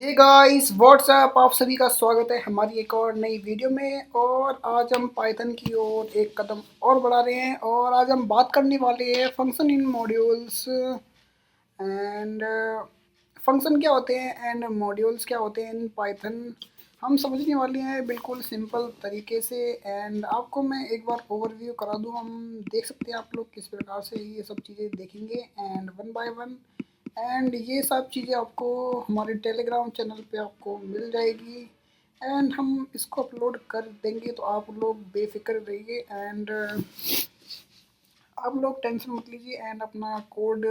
Hey guys what's up, आप सभी का स्वागत है हमारी एक और नई वीडियो में। और आज हम पाइथन की ओर एक कदम और बढ़ा रहे हैं और आज हम बात करने वाले हैं function in modules and function क्या होते हैं एंड मॉड्यूल्स क्या होते हैं इन पाइथन। हम समझने वाले हैं बिल्कुल सिंपल तरीके से एंड आपको मैं एक बार ओवरव्यू करा दूं। हम देख सकते हैं आप लोग किस प्रकार से ये सब चीज़ें देखेंगे and one by one. And ये सब चीज़ें आपको हमारे टेलीग्राम चैनल पे आपको मिल जाएगी एंड हम इसको अपलोड कर देंगे, तो आप लोग बेफिक्र रहिए एंड आप लोग टेंशन मत लीजिए एंड अपना कोड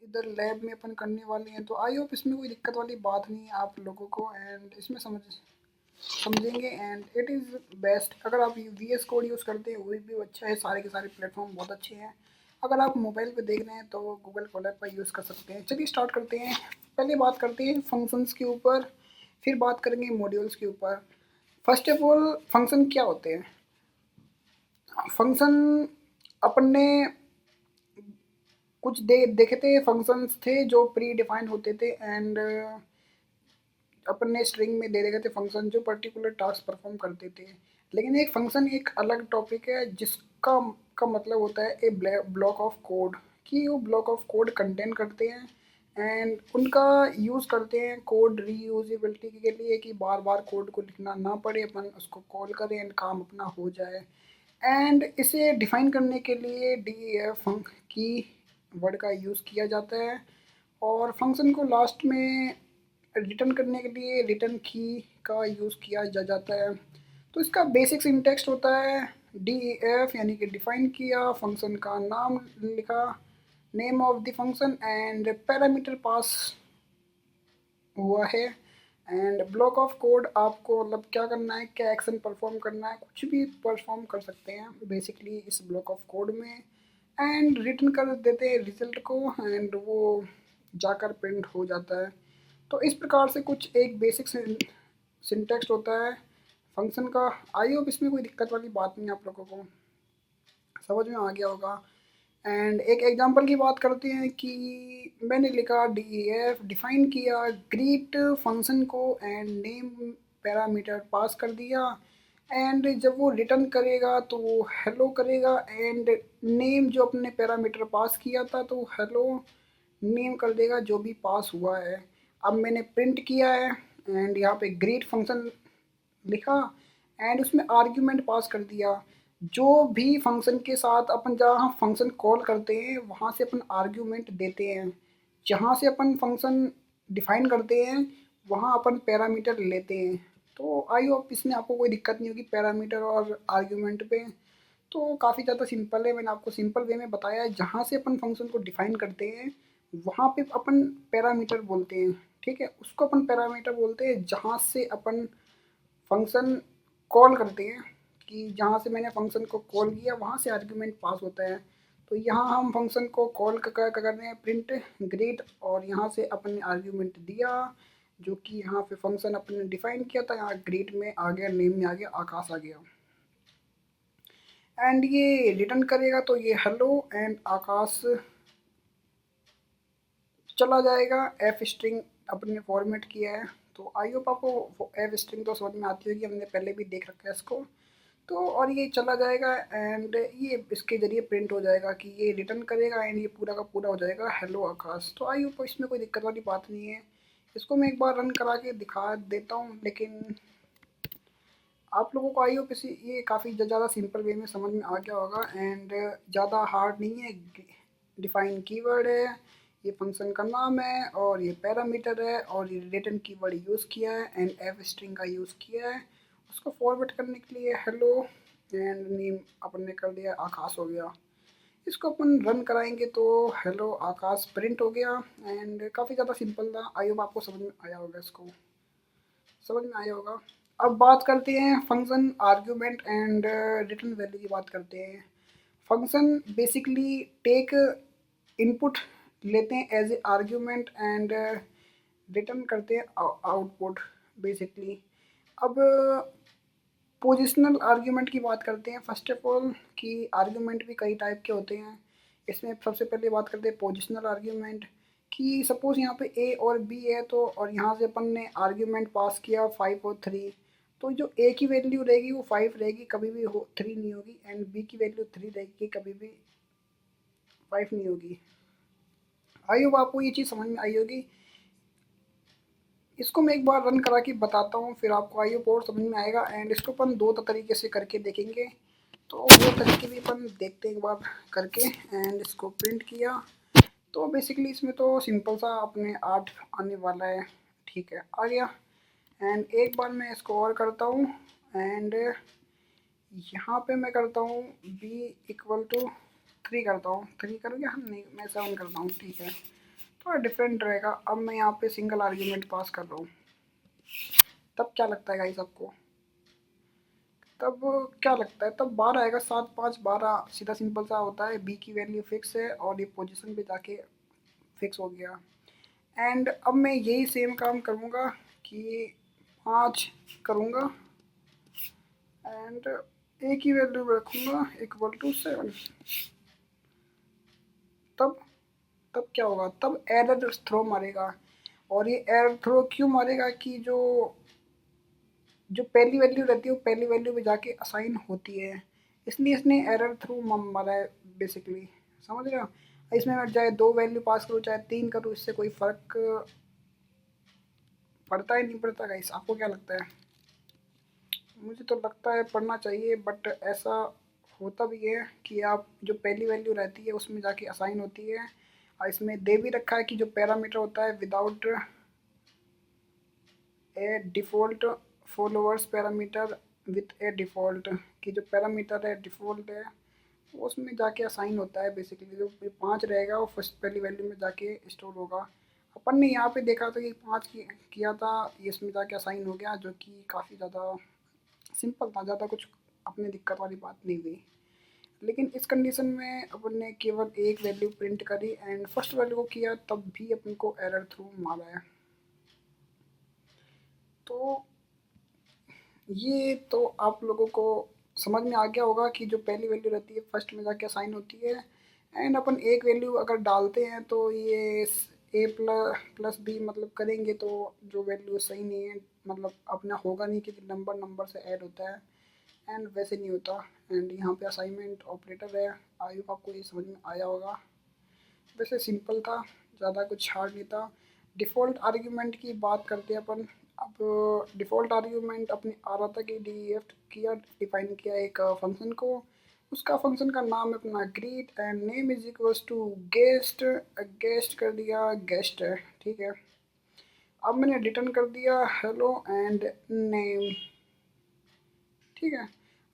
इधर लैब में अपन करने वाले हैं। तो आई होप इसमें कोई दिक्कत वाली बात नहीं है आप लोगों को एंड इसमें समझेंगे एंड इट इज़ बेस्ट। अगर आप वी एस कोड यूज़ करते हैं वो भी अच्छा है, सारे के सारे प्लेटफॉर्म बहुत अच्छे हैं। अगर आप मोबाइल पे देख रहे हैं तो गूगल कोलैब पर यूज़ कर सकते हैं। चलिए स्टार्ट करते हैं। पहले बात करते हैं फंक्शंस के ऊपर, फिर बात करेंगे मॉड्यूल्स के ऊपर। फर्स्ट ऑफ ऑल फंक्शन क्या होते हैं। फंक्शन अपन ने कुछ देखे थे, फंक्शंस थे जो प्री डिफाइंड होते थे एंड अपन ने स्ट्रिंग में दे रखे थे फंक्शन जो पर्टिकुलर टास्क परफॉर्म करते थे। लेकिन एक फंक्शन एक अलग टॉपिक है जिसका का मतलब होता है ए ब्लॉक ऑफ कोड, कि वो ब्लॉक ऑफ कोड कंटेन करते हैं एंड उनका यूज़ करते हैं कोड रीयूजेबिलिटी के लिए, कि बार बार कोड को लिखना ना पड़े, अपन उसको कॉल करें एंड काम अपना हो जाए। एंड इसे डिफाइन करने के लिए डी एफ की वर्ड का यूज़ किया जाता है और फंक्शन को लास्ट में रिटर्न करने के लिए रिटर्न की का यूज़ किया जाता है। तो इसका बेसिक सिंटेक्स होता है डी एफ, यानी कि डिफाइन किया, फंक्शन का नाम लिखा, name of the function and parameter pass हुआ है एंड ब्लॉक ऑफ कोड। आपको मतलब क्या करना है, क्या एक्शन परफॉर्म करना है, कुछ भी परफॉर्म कर सकते हैं बेसिकली इस ब्लॉक ऑफ कोड में एंड रिटर्न कर देते हैं रिजल्ट को एंड वो जाकर प्रिंट हो जाता है। तो इस प्रकार से कुछ एक बेसिक सिंटेक्स होता है फंक्शन का। आई होप इसमें कोई दिक्कत वाली बात नहीं, आप लोगों को समझ में आ गया होगा। एंड एक एग्जांपल की बात करते हैं कि मैंने लिखा डी एफ, डिफाइन किया ग्रीट फंक्शन को एंड नेम पैरामीटर पास कर दिया एंड जब वो रिटर्न करेगा तो वो हेलो करेगा एंड नेम जो अपने पैरामीटर पास किया था तो हेलो नेम कर देगा जो भी पास हुआ है। अब मैंने प्रिंट किया है एंड यहाँ पे ग्रीट फंक्शन लिखा एंड उसमें आर्ग्यूमेंट पास कर दिया। जो भी फंक्शन के साथ अपन जहाँ फंक्शन कॉल करते हैं वहाँ से अपन आर्ग्यूमेंट देते हैं, जहाँ से अपन फंक्शन डिफाइन करते हैं वहाँ अपन पैरामीटर लेते हैं। तो आई होप इसमें आपको कोई दिक्कत नहीं होगी पैरामीटर और आर्ग्यूमेंट पे। तो काफ़ी ज़्यादा सिंपल है, मैंने आपको सिंपल वे में बताया है। जहाँ से अपन फंक्शन को डिफाइन करते हैं वहाँ पे अपन पैरामीटर बोलते हैं, ठीक है, उसको अपन पैरामीटर बोलते हैं। जहाँ से अपन फंक्शन कॉल करते हैं, कि जहाँ से मैंने फंक्शन को कॉल किया वहाँ से आर्ग्यूमेंट पास होता है। तो यहाँ हम फंक्शन को कॉल कर रहे हैं प्रिंट ग्रेड और यहाँ से अपन ने आर्ग्यूमेंट दिया जो कि यहाँ पे फंक्शन अपन ने डिफाइन किया था, यहाँ ग्रेड में आ गया, नेम में आ गया, आकाश आ गया एंड ये रिटर्न करेगा तो ये हेलो एंड आकाश चला जाएगा। एफ स्ट्रिंग अपने फॉर्मेट किया है। तो आई होप आपको एफ स्ट्रिंग तो समझ में आती होगी, हमने पहले भी देख रखा है इसको। तो और ये चला जाएगा एंड ये इसके ज़रिए प्रिंट हो जाएगा कि ये रिटर्न करेगा एंड ये पूरा का पूरा हो जाएगा हेलो आकाश। तो आई होप इसमें कोई दिक्कत वाली बात नहीं है। इसको मैं एक बार रन करा के दिखा देता हूँ, लेकिन आप लोगों को आई होप इसी ये काफ़ी ज़्यादा सिंपल वे में समझ में आ गया होगा एंड ज़्यादा हार्ड नहीं है। डिफाइन कीवर्ड है, ये फंक्शन का नाम है और ये पैरामीटर है और ये रिटर्न कीवर्ड यूज़ किया है एंड एफ स्ट्रिंग का यूज़ किया है। उसको फॉरवर्ड करने के लिए हेलो एंड नेम अपन ने कर दिया, आकाश हो गया। इसको अपन रन कराएंगे तो हेलो आकाश प्रिंट हो गया एंड काफ़ी ज़्यादा सिंपल था। आई होप आपको समझ में आया होगा, इसको समझ में आया होगा। अब बात करते हैं function argument and return value की बात करते हैं। फंक्शन बेसिकली टेक इनपुट लेते हैं as a argument and return करते हैं आउटपुट बेसिकली। अब पोजिशनल आर्ग्यूमेंट की बात करते हैं फर्स्ट ऑफ ऑल, कि आर्ग्यूमेंट भी कई टाइप के होते हैं। इसमें सबसे पहले बात करते हैं पोजिशनल आर्ग्यूमेंट, कि सपोज़ यहाँ पे ए और बी है, तो और यहाँ से अपन ने आर्ग्यूमेंट पास किया 5 और 3, तो जो ए की वैल्यू रहेगी वो 5 रहेगी, कभी भी 3 नहीं होगी, एंड बी की वैल्यू 3 रहेगी, कभी भी 5 नहीं होगी। आई होप आपको ये चीज़ समझ में आई होगी। इसको मैं एक बार रन करा के बताता हूँ, फिर आपको आई होप और समझ में आएगा, एंड इसको अपन दो तरीके से करके देखेंगे। तो वो तरीके भी अपन देखते हैं एक बार करके, एंड इसको प्रिंट किया। तो बेसिकली इसमें तो सिंपल सा अपने 8 आने वाला है, ठीक है, आ गया। एंड एक बार मैं इसको और करता हूँ, एंड यहाँ पे मैं करता हूँ b इक्वल टू 3 करता हूँ, 3 कर गया, नहीं मैं 7 करता हूँ, ठीक है, थोड़ा डिफरेंट रहेगा। अब मैं यहाँ पे सिंगल आर्ग्यूमेंट पास कर रहा हूँ, तब क्या लगता है गाइस आपको, तब क्या लगता है, तब 12 आएगा, 7 5 12, सीधा सिंपल सा होता है, b की वैल्यू फिक्स है और ये पोजीशन पे जाके फिक्स हो गया। एंड अब मैं यही सेम काम करूँगा कि 5 करूँगा, एंड ए की वैल्यू रखूँगा इक्वल टू 7। तब तब क्या होगा, तब एरर थ्रो मारेगा। और ये एरर थ्रो क्यों मारेगा कि जो जो पहली वैल्यू रहती है वो पहली वैल्यू पे जाके असाइन होती है, इसलिए इसने एरर थ्रू मारा है बेसिकली, समझ रहे हो। इसमें मैं चाहे 2 वैल्यू पास करूँ चाहे 3 करूँ, इससे कोई फ़र्क पड़ता ही नहीं पड़ता गाइस। आपको क्या लगता है? मुझे तो लगता है पढ़ना चाहिए, बट ऐसा होता भी है कि आप जो पहली वैल्यू रहती है उसमें जाके असाइन होती है। और इसमें दे भी रखा है कि जो पैरामीटर होता है without A default followers parameter with A default, कि जो पैरामीटर है डिफ़ॉल्ट है वो उसमें जाके असाइन होता है। बेसिकली जो 5 रहेगा वो फर्स्ट पहली वैल्यू में जाके स्टोर होगा। अपन ने यहाँ पे देखा था कि 5 किया था, ये इसमें जाके असाइन हो गया, जो कि काफ़ी ज़्यादा सिंपल था, ज़्यादा कुछ अपने दिक्कत वाली बात नहीं हुई। लेकिन इस कंडीशन में अपन ने केवल एक वैल्यू प्रिंट करी एंड फर्स्ट वैल्यू को किया, तब भी अपन को एरर थ्रू मारा है। तो ये तो आप लोगों को समझ में आ गया होगा कि जो पहली वैल्यू रहती है फर्स्ट में जाके असाइन होती है, एंड अपन एक वैल्यू अगर डालते हैं तो ये ए प्लस बी मतलब करेंगे तो जो वैल्यू सही नहीं है, मतलब अपना होगा नहीं कि नंबर नंबर से ऐड होता है, एंड वैसे नहीं होता। एंड यहाँ पे असाइनमेंट ऑपरेटर है, आई होप आपको ये समझ में आया होगा। वैसे सिंपल था, ज़्यादा कुछ हार्ड नहीं था। डिफ़ॉल्ट आर्ग्यूमेंट की बात करते हैं अपन। अब डिफ़ॉल्ट आर्ग्यूमेंट अपने आ रहा था कि डीईएफ किया, डिफाइन किया एक फंक्शन को, उसका फंक्शन का नाम है अपना greet, and name is equals to guest, guest कर दिया गेस्ट है, ठीक है। अब मैंने रिटर्न कर दिया हेलो एंड नेम, ठीक है।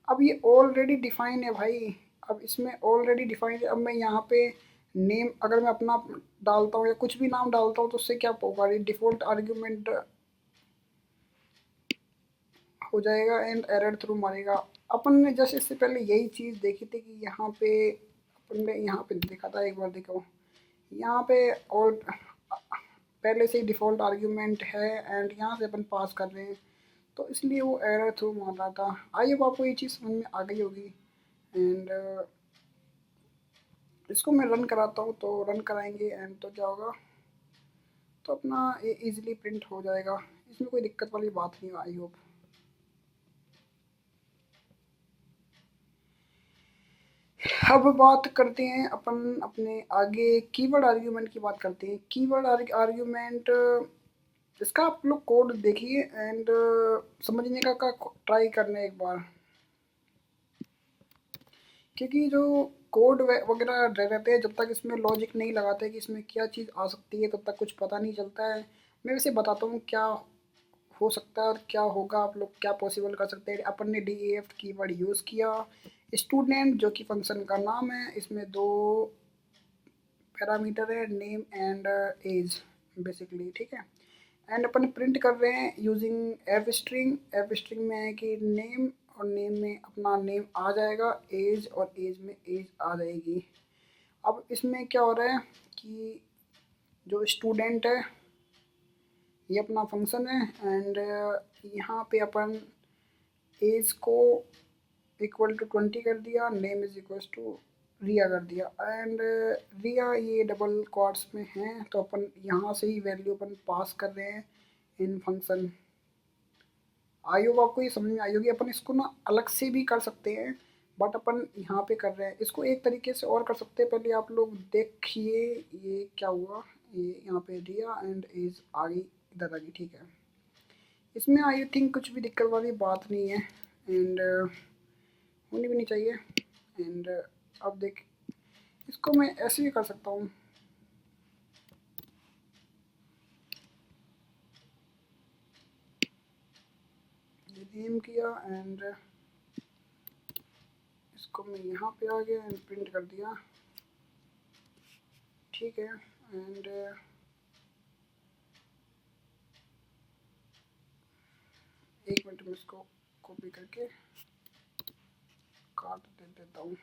अब ये ऑलरेडी डिफाइन है भाई, अब इसमें ऑलरेडी डिफाइन है। अब मैं यहाँ पे नेम अगर मैं अपना डालता हूँ या कुछ भी नाम डालता हूँ तो उससे क्या होगा, ये डिफ़ॉल्ट आर्ग्यूमेंट हो जाएगा एंड एरर थ्रू मारेगा। अपन ने जस्ट इससे पहले यही चीज़ देखी थी कि यहाँ पे अपन ने यहाँ पे देखा था, एक बार देखो यहाँ पे और पहले से ही डिफ़ॉल्ट आर्ग्यूमेंट है एंड यहाँ से अपन पास कर रहे हैं, तो इसलिए वो एरर थ्रू मार रहा था। आई होप आपको ये चीज़ समझ में आ गई होगी। एंड इसको मैं रन कराता हूँ, तो रन कराएंगे एंड तो क्या होगा, तो अपना ये ईजिली प्रिंट हो जाएगा, इसमें कोई दिक्कत वाली बात नहीं। I hope. अब बात करते हैं अपन अपने आगे कीवर्ड आर्ग्यूमेंट की बात करते हैं। कीवर्ड आर्ग्यूमेंट इसका आप लोग कोड देखिए एंड समझने का ट्राई करना एक बार, क्योंकि जो कोड वगैरह रहते हैं जब तक इसमें लॉजिक नहीं लगाते कि इसमें क्या चीज़ आ सकती है, तब तक कुछ पता नहीं चलता है। मैं वैसे बताता हूँ क्या हो सकता है और क्या होगा, आप लोग क्या पॉसिबल कर सकते हैं। अपन ने डीईएफ कीवर्ड यूज़ किया, स्टूडेंट जो कि फंक्शन का नाम है, इसमें 2 पैरामीटर है, नेम एंड एज बेसिकली, ठीक है। एंड अपन प्रिंट कर रहे हैं using F string. F string में है कि नेम, और नेम में अपना नेम आ जाएगा, एज और एज में एज आ जाएगी। अब इसमें क्या हो रहा है कि जो स्टूडेंट है ये अपना फंक्शन है, एंड यहाँ पे अपन एज को इक्वल टू 20 कर दिया, नेम इज इक्वल टू रिया कर दिया एंड रिया ये डबल क्वाड्स में है, तो अपन यहाँ से ही वैल्यू अपन पास कर रहे हैं इन फंक्शन। आई होप आपको ये समझ में आई होगी। अपन इसको ना अलग से भी कर सकते हैं, बट अपन यहाँ पे कर रहे हैं। इसको एक तरीके से और कर सकते हैं, पहले आप लोग देखिए ये क्या हुआ। ये यहाँ पे रिया एंड इज आ गई, इधर आ गई, ठीक है। इसमें आई थिंक कुछ भी दिक्कत वाली बात नहीं है एंड होनी भी नहीं चाहिए। एंड अब देख, इसको मैं ऐसे भी कर सकता हूँ। ये नेम किया एंड इसको मैं यहाँ पे आ गया एंड प्रिंट कर दिया, ठीक है। एंड एक मिनट में इसको कॉपी करके काट देता हूँ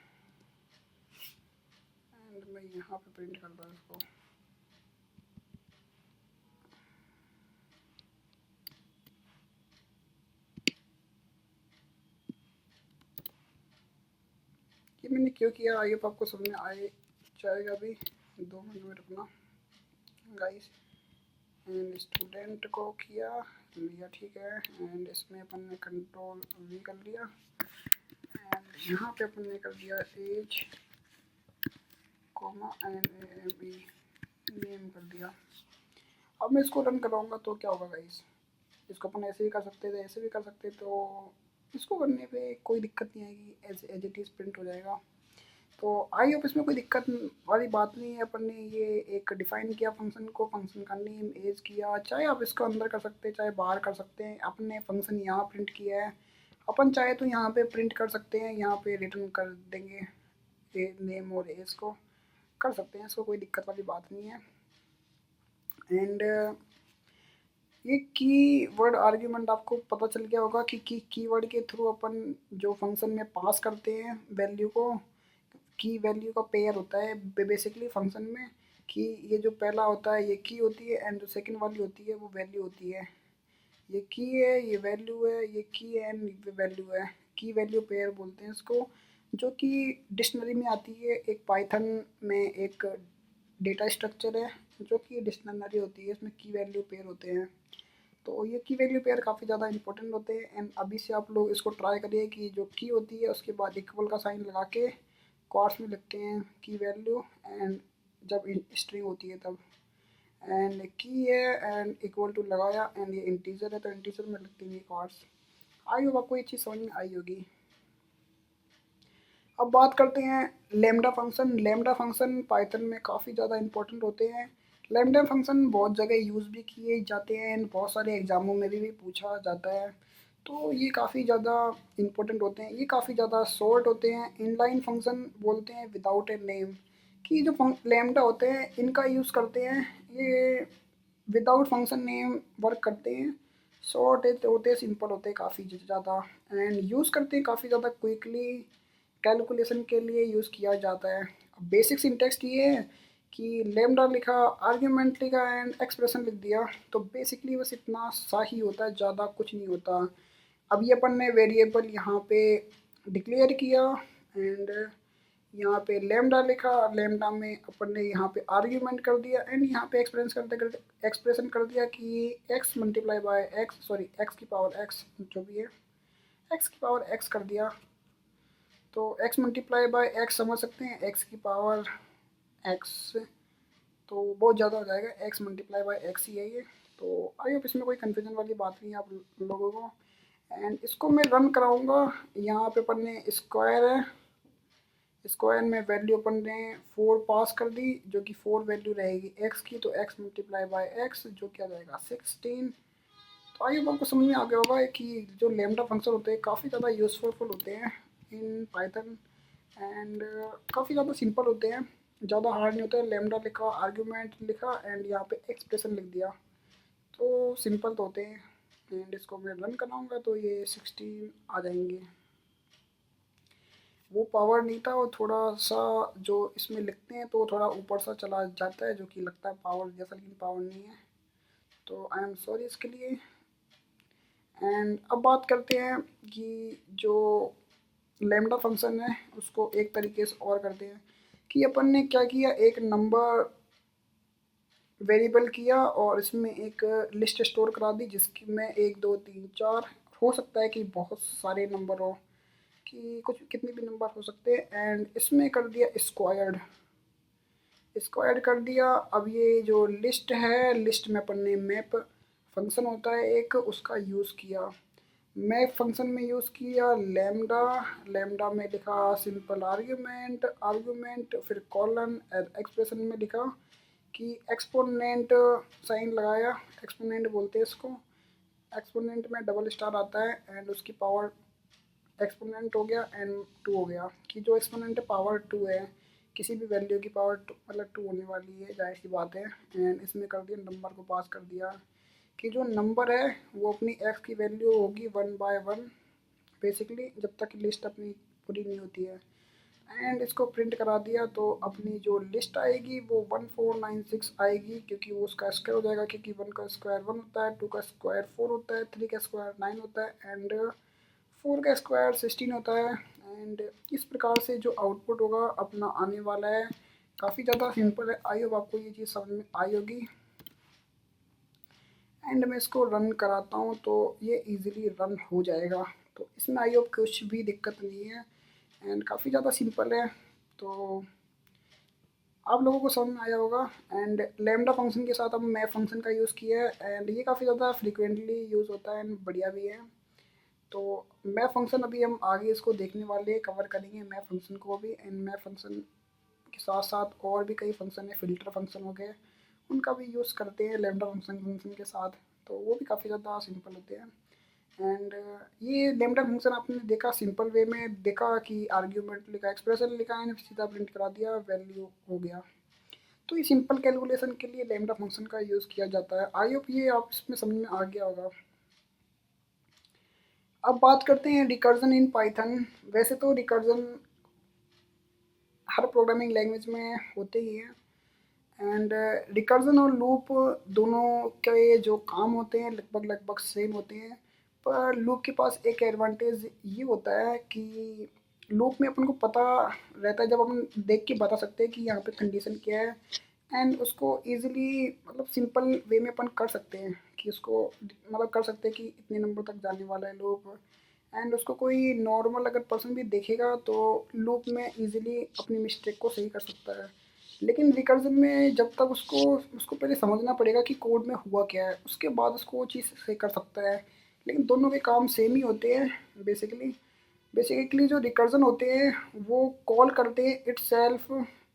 एंड मैं यहाँ पे प्रिंट करता हूँ इसको। ये मैंने क्यों किया, आई होप आपको समझ में आए जाएगा। अभी 2 मिनट में रुकना गाइस। एंड स्टूडेंट को किया लिया, ठीक है। एंड इसमें अपन ने कंट्रोल वी कर लिया एंड यहाँ पे अपन ने कर दिया एज कोमा एंड नेम कर दिया। अब मैं इसको रन कराऊंगा तो क्या होगा गाइस। इसको अपन ऐसे भी कर सकते थे, ऐसे भी कर सकते, तो इसको करने पे कोई दिक्कत नहीं आएगी, एज इट इज़ प्रिंट हो जाएगा। तो आई होप इसमें कोई दिक्कत वाली बात नहीं है। अपन ने ये एक डिफाइन किया फंक्शन को, फंक्शन का नेम एज किया, चाहे आप इसको अंदर कर सकते हैं चाहे बाहर कर सकते हैं। अपने फंक्शन यहाँ प्रिंट किया है, अपन चाहे तो यहाँ पे प्रिंट कर सकते हैं, यहाँ पे रिटर्न कर देंगे नेम और एज को, कर सकते हैं, इसको कोई दिक्कत वाली बात नहीं है। एंड ये कीवर्ड आर्ग्यूमेंट आपको पता चल गया होगा कि कीवर्ड के थ्रू अपन जो फंक्शन में पास करते हैं वैल्यू को, की वैल्यू का पेयर होता है बेसिकली फंक्शन में। कि ये जो पहला होता है ये की होती है एंड जो सेकंड वाली होती है वो वैल्यू होती है। ये की है, ये वैल्यू है, ये की है एंड वैल्यू है। की वैल्यू पेयर बोलते हैं इसको, जो कि डिक्शनरी में आती है। एक पाइथन में एक डेटा स्ट्रक्चर है जो कि डिक्शनरी होती है, इसमें की वैल्यू पेयर होते हैं। तो ये की वैल्यू पेयर काफ़ी ज़्यादा इंपॉर्टेंट होते हैं। एंड अभी से आप लोग इसको ट्राई करिए कि जो की होती है उसके बाद इक्वल का साइन लगा के क्वार्ट्स में लिखते हैं की वैल्यू, एंड जब स्ट्रिंग होती है तब एंड की है एंड इक्वल टू लगाया एंड ये इंटीजर है तो इंटीजर में लिखते हैं क्वार्ट्स। आई होप आपको ये चीज़ समझ में आई होगी। अब बात करते हैं lambda function. Lambda function Python में काफ़ी ज़्यादा इंपॉर्टेंट होते हैं। लैम्डा फंक्शन बहुत जगह यूज़ भी किए जाते हैं एंड बहुत सारे एग्ज़ामों में भी पूछा जाता है। तो ये काफ़ी ज़्यादा इंपॉर्टेंट होते हैं, ये काफ़ी ज़्यादा शॉर्ट होते हैं। इनलाइन फंक्शन बोलते हैं विदाउट ए नेम, कि जो लैम्डा होते हैं इनका यूज़ करते हैं, ये विदाउट फंक्शन नेम वर्क करते हैं। शॉर्ट होते हैं, सिंपल होते हैं काफ़ी ज़्यादा एंड यूज़ करते हैं काफ़ी ज़्यादा क्विकली, कैलकुलेशन के लिए यूज़ किया जाता है। बेसिक सिंटेक्स ये है कि लैम्डा लिखा, आर्ग्यूमेंट लिखा एंड एक्सप्रेशन लिख दिया, तो बेसिकली बस इतना सा ही होता है, ज़्यादा कुछ नहीं होता। अब ये अपन ने वेरिएबल यहाँ पे डिक्लेयर किया एंड यहाँ पे लैम्डा लिखा, लैम्डा में अपन ने यहाँ पे आर्ग्यूमेंट कर दिया एंड यहाँ पे एक्सप्रेशन कर दिया कि x multiply by x, sorry x की पावर एक्स जो भी है, एक्स की पावर एक्स कर दिया। तो x मल्टीप्लाई बाय एक्स समझ सकते हैं, x की पावर x, तो बहुत ज़्यादा हो जाएगा, x मल्टीप्लाई बाय एक्स ही है ये। तो आई होप इसमें कोई कन्फ्यूजन वाली बात नहीं है आप लोगों को। एंड इसको मैं रन कराऊंगा, यहाँ पे अपन ने स्क्वायर है, स्क्वायर में वैल्यू अपन ने 4 पास कर दी, जो कि 4 वैल्यू रहेगी x की, तो x मल्टीप्लाई बाय एक्स जो क्या जाएगा 16। तो आई होप आपको समझ में आ गया होगा कि जो लैम्डा फंक्शन होते हैं काफ़ी ज़्यादा यूज़फुल होते हैं इन पाइथन एंड काफ़ी ज़्यादा सिंपल होते हैं, ज़्यादा हार्ड नहीं होता है। लैम्डा लिखा, आर्ग्यूमेंट लिखा एंड यहाँ पे एक्सप्रेशन लिख दिया, तो सिंपल तो होते हैं। एंड इसको मैं रन कराऊंगा तो ये 16 आ जाएंगे। वो पावर नहीं था, वो थोड़ा सा जो इसमें लिखते हैं तो थोड़ा ऊपर सा चला जाता है, जो कि लगता है पावर जैसा, लेकिन पावर नहीं है। तो आई एम सॉरी इसके लिए। एंड अब बात करते हैं कि जो लैम्डा फंक्शन है उसको एक तरीके से और करते हैं कि अपन ने क्या किया, एक नंबर वेरिएबल किया और इसमें एक लिस्ट स्टोर करा दी जिसकी में 1 2 3 4 हो सकता है कि बहुत सारे नंबर हो, कि कुछ कितने भी नंबर हो सकते हैं, एंड इसमें कर दिया स्क्वायर्ड, स्क्वायर्ड कर दिया। अब ये जो लिस्ट है, लिस्ट में अपन ने मैप फंक्शन होता है एक, उसका यूज़ किया। मैप फंक्शन में यूज़ किया लैम्डा, लैम्डा में लिखा सिंपल आर्ग्यूमेंट, आर्ग्यूमेंट फिर कॉलन, एक्सप्रेशन में लिखा कि एक्सपोनेंट साइन लगाया, एक्सपोनेंट बोलते हैं इसको, एक्सपोनेंट में डबल स्टार आता है एंड उसकी पावर एक्सपोनेंट हो गया एंड 2 हो गया, कि जो एक्सपोनेंट पावर 2 है, किसी भी वैल्यू की पावर 2 मतलब 2 होने वाली है, जाहिर सी बात है। एंड इसमें कर दिया नंबर को पास कर दिया कि जो नंबर है वो अपनी एक्स की वैल्यू होगी 1/1 बेसिकली, जब तक लिस्ट अपनी पूरी नहीं होती है। एंड इसको प्रिंट करा दिया तो अपनी जो लिस्ट आएगी वो 1496 आएगी, क्योंकि वो उसका स्क्वायर हो जाएगा, क्योंकि 1 का स्क्वायर 1 होता है, 2 का स्क्वायर 4 होता है, 3 का स्क्वायर 9 होता है एंड 4 का स्क्वायर 16 होता है। एंड इस प्रकार से जो आउटपुट होगा अपना आने वाला है, काफ़ी ज़्यादा सिंपल है। आई होप आपको ये चीज़ समझ में आई होगी। एंड मैं इसको रन कराता हूँ तो ये इजीली रन हो जाएगा, तो इसमें आई होप कुछ भी दिक्कत नहीं है एंड काफ़ी ज़्यादा सिंपल है, तो आप लोगों को समझ में आया होगा। एंड लैम्डा फंक्शन के साथ हम मैप फंक्शन का यूज़ किया है एंड ये काफ़ी ज़्यादा फ्रीक्वेंटली यूज़ होता है एंड बढ़िया भी है। तो मैप फंक्शन अभी हम आगे इसको देखने वाले कवर करेंगे मैप फंक्शन को भी, एंड मैप फंक्शन के साथ साथ और भी कई फंक्शन है, फ़िल्टर फंक्शन हो गए, उनका भी यूज़ करते हैं लैम्डा फंक्शन के साथ, तो वो भी काफ़ी ज़्यादा सिंपल होते हैं। एंड ये लैम्डा फंक्शन आपने देखा सिंपल वे में देखा कि आर्ग्यूमेंट लिखा, एक्सप्रेशन लिखा है, सीधा प्रिंट करा दिया, वैल्यू हो गया। तो ये सिंपल कैलकुलेशन के लिए लैम्डा फंक्शन का यूज़ किया जाता है। आई होप ये आप इसमें समझ में आ गया होगा। अब बात करते हैं रिकर्जन इन पाइथन। वैसे तो रिकर्जन हर प्रोग्रामिंग लैंग्वेज में होते ही हैं एंड रिकर्जन और लूप दोनों के जो काम होते हैं लगभग लगभग सेम होते हैं, पर लूप के पास एक एडवांटेज ये होता है कि लूप में अपन को पता रहता है, जब अपन देख के बता सकते हैं कि यहाँ पे कंडीशन क्या है एंड उसको इजीली मतलब सिंपल वे में अपन कर सकते हैं कि उसको मतलब कर सकते हैं कि इतने नंबर तक जाने वाला है लूप, एंड उसको कोई नॉर्मल अगर पर्सन भी देखेगा तो लूप में इजीली अपनी मिस्टेक को सही कर सकता है। लेकिन रिकर्जन में जब तक उसको उसको पहले समझना पड़ेगा कि कोड में हुआ क्या है, उसके बाद उसको वो चीज़ सही कर सकता है। लेकिन दोनों के काम सेम ही होते हैं बेसिकली। बेसिकली जो रिकर्जन होते हैं वो कॉल करते हैं इटसेल्फ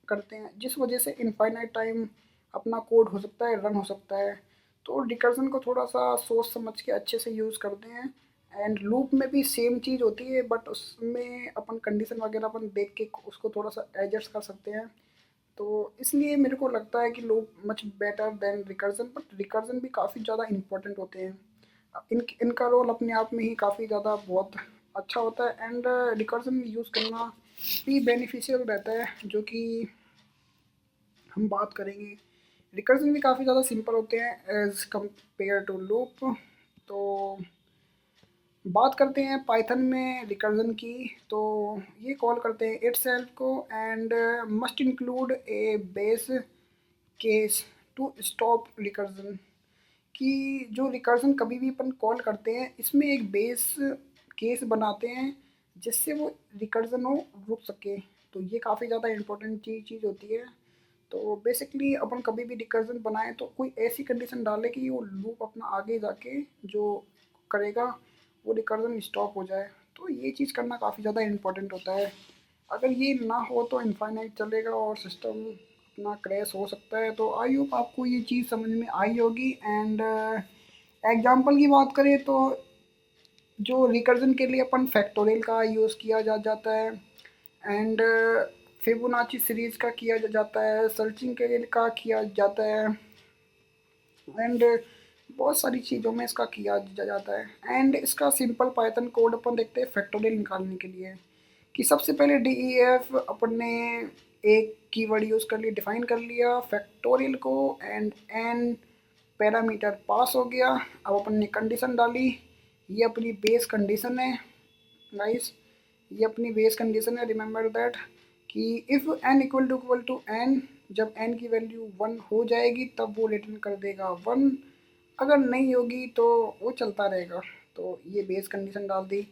करते हैं, जिस वजह से इनफाइनाइट टाइम अपना कोड हो सकता है, रन हो सकता है। तो रिकर्जन को थोड़ा सा सोच समझ के अच्छे से यूज़ करते हैं। एंड लूप में भी सेम चीज़ होती है, बट उसमें अपन कंडीशन वगैरह अपन देख के उसको थोड़ा सा एडजस्ट कर सकते हैं। तो इसलिए मेरे को लगता है कि loop much better than recursion, but recursion भी काफ़ी ज़्यादा इंपॉर्टेंट होते हैं। इनका रोल अपने आप में ही काफ़ी ज़्यादा बहुत अच्छा होता है एंड रिकर्जन यूज़ करना भी बेनिफिशियल रहता है, जो कि हम बात करेंगे। रिकर्जन भी काफ़ी ज़्यादा सिंपल होते हैं एज़ कम्पेयर टू लूप। तो बात करते हैं पाइथन में रिकर्जन की, तो ये कॉल करते हैं इटसेल्फ को and must include a base case to stop recursion, कि जो रिकर्जन कभी भी अपन कॉल करते हैं इसमें एक बेस केस बनाते हैं जिससे वो रिकर्जन हो रुक सके। तो ये काफ़ी ज़्यादा इम्पोर्टेंट चीज़ होती है। तो बेसिकली अपन कभी भी रिकर्जन बनाएं तो कोई ऐसी कंडीशन डाले कि वो लूप अपना आगे जाके जो करेगा वो रिकर्जन स्टॉप हो जाए। तो ये चीज़ करना काफ़ी ज़्यादा इम्पोर्टेंट होता है। अगर ये ना हो तो इनफाइनाइट चलेगा और सिस्टम अपना क्रैश हो सकता है। तो आई होप आपको ये चीज़ समझ में आई होगी। एंड एग्जांपल की बात करें तो जो रिकर्जन के लिए अपन फैक्टोरियल का यूज़ किया जाता है एंड फिबोनाची सीरीज का किया जाता है, सर्चिंग के लिए का किया जाता है एंड बहुत सारी चीज़ों में इसका किया जाता है। एंड इसका सिंपल पाइथन कोड अपन देखते हैं फैक्टोरियल निकालने के लिए, कि सबसे पहले डी ई एफ अपन ने एक कीवर्ड यूज़ कर लिया, डिफाइन कर लिया फैक्टोरियल को एंड एन पैरामीटर पास हो गया। अब अपन ने कंडीशन डाली, ये अपनी बेस कंडीशन है गाइस। ये अपनी बेस कंडीशन है। रिमेंबर दैट कि if n equal to n, जब n की वैल्यू 1 हो जाएगी तब वो रिटर्न कर देगा 1, अगर नहीं होगी तो वो चलता रहेगा। तो ये बेस कंडीशन डाल दी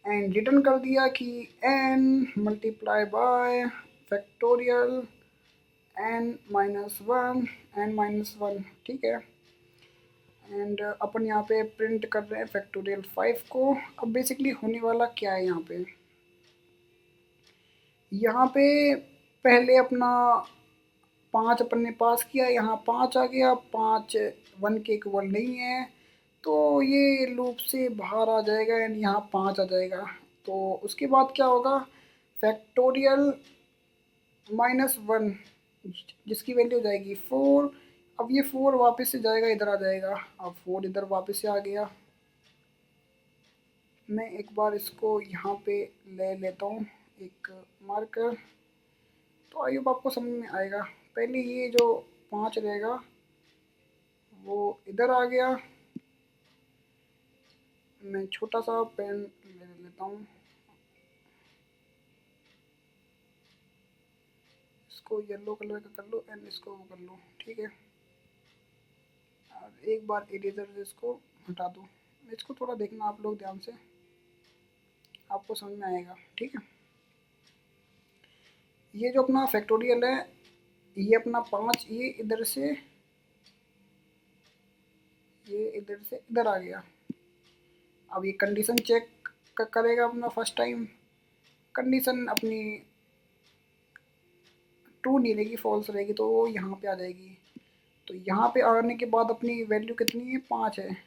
एंड रिटर्न कर दिया कि n multiply by factorial n-1, ठीक है। एंड अपन यहाँ पे प्रिंट कर रहे हैं फैक्टोरियल 5 को। अब बेसिकली होने वाला क्या है यहाँ पे पहले अपना 5 अपन ने पास किया, यहाँ 5 आ गया, 5 1 के इक्वल नहीं है तो ये लूप से बाहर आ जाएगा एंड यहाँ 5 आ जाएगा। तो उसके बाद क्या होगा, फैक्टोरियल -1 जिसकी वैल्यू हो जाएगी 4। अब ये 4 वापस से जाएगा, इधर आ जाएगा। अब 4 इधर वापस से आ गया। मैं एक बार इसको यहाँ पे ले लेता हूँ एक मार्कर, तो आई होप आपको समझ में आएगा। पहले ये जो 5 रहेगा वो इधर आ गया। मैं छोटा सा पेन ले लेता हूँ, इसको येलो कलर का कर लो एंड इसको वो कर लो, ठीक है। और एक बार इरेजर से इसको हटा दो। इसको थोड़ा देखना आप लोग ध्यान से, आपको समझ में आएगा, ठीक है। ये जो अपना फैक्टोरियल है, ये अपना 5 ये इधर से इधर आ गया। अब ये कंडीशन चेक करेगा अपना फर्स्ट टाइम। कंडीशन अपनी ट्रू नहीं रहेगी, फॉल्स रहेगी, तो वो यहाँ पे आ जाएगी। तो यहाँ पे आने के बाद अपनी वैल्यू कितनी है, 5 है।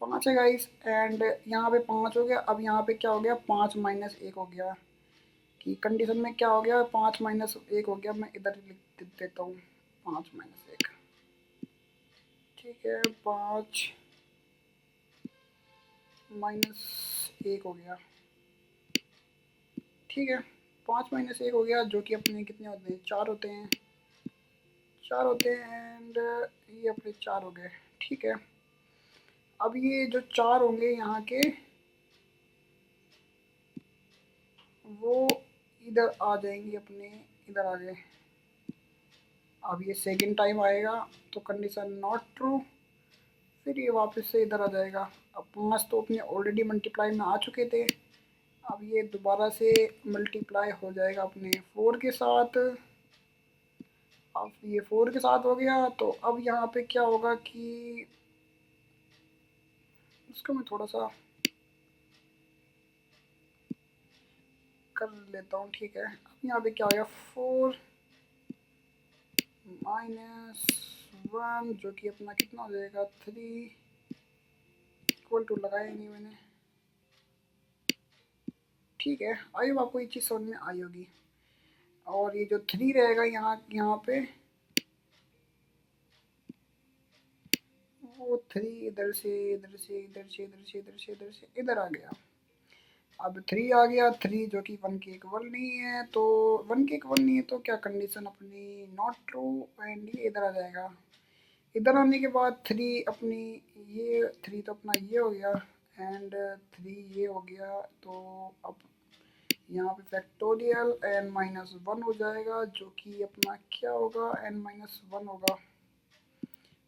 5 है गाइस, एंड यहाँ पे 5 हो गया। अब यहाँ पे क्या हो गया, 5 माइनस 1 हो गया। कि कंडीशन में क्या हो गया, 5 माइनस 1 हो गया। मैं इधर लिख देता हूँ 5 माइनस 1, ठीक है। 5 माइनस 1 हो गया, ठीक है। 5 माइनस 1 हो गया, जो कि अपने कितने होते हैं, 4 होते हैं। 4 होते हैं एंड ये अपने 4 हो गए, ठीक है। अब ये जो 4 होंगे यहाँ के, वो इधर आ जाएंगे अपने, इधर आ गए। अब ये सेकंड टाइम आएगा तो कंडीशन नॉट ट्रू, फिर ये वापस से इधर आ जाएगा। अब 5 तो अपने ऑलरेडी मल्टीप्लाई में आ चुके थे। अब ये दोबारा से मल्टीप्लाई हो जाएगा अपने 4 के साथ। अब ये 4 के साथ हो गया, तो अब यहाँ पे क्या होगा कि इसको मैं थोड़ा सा कर लेता हूँ, ठीक है। अब यहाँ पे क्या हो गया, 4 माइनस 1, जो कि अपना कितना हो जाएगा, 3 इक्वल टू लगाया नहीं मैंने, ठीक है। आई होप आपको ये चीज़ समझ में आई होगी। और ये जो 3 रहेगा यहाँ पे, वो 3 इधर से इधर से इधर से इधर से इधर से इधर से इधर आ गया। अब 3 आ गया, 3 जो कि 1 के इक्वल नहीं है, तो 1 के इक्वल नहीं है तो क्या कंडीशन अपनी नॉट ट्रू, एंड ये इधर आ जाएगा। इधर आने के बाद 3 अपनी, ये 3 तो अपना ये हो गया एंड 3 ये हो गया। तो अब यहाँ पे फैक्टोरियल n-1 हो जाएगा, जो कि अपना क्या होगा, n-1 होगा।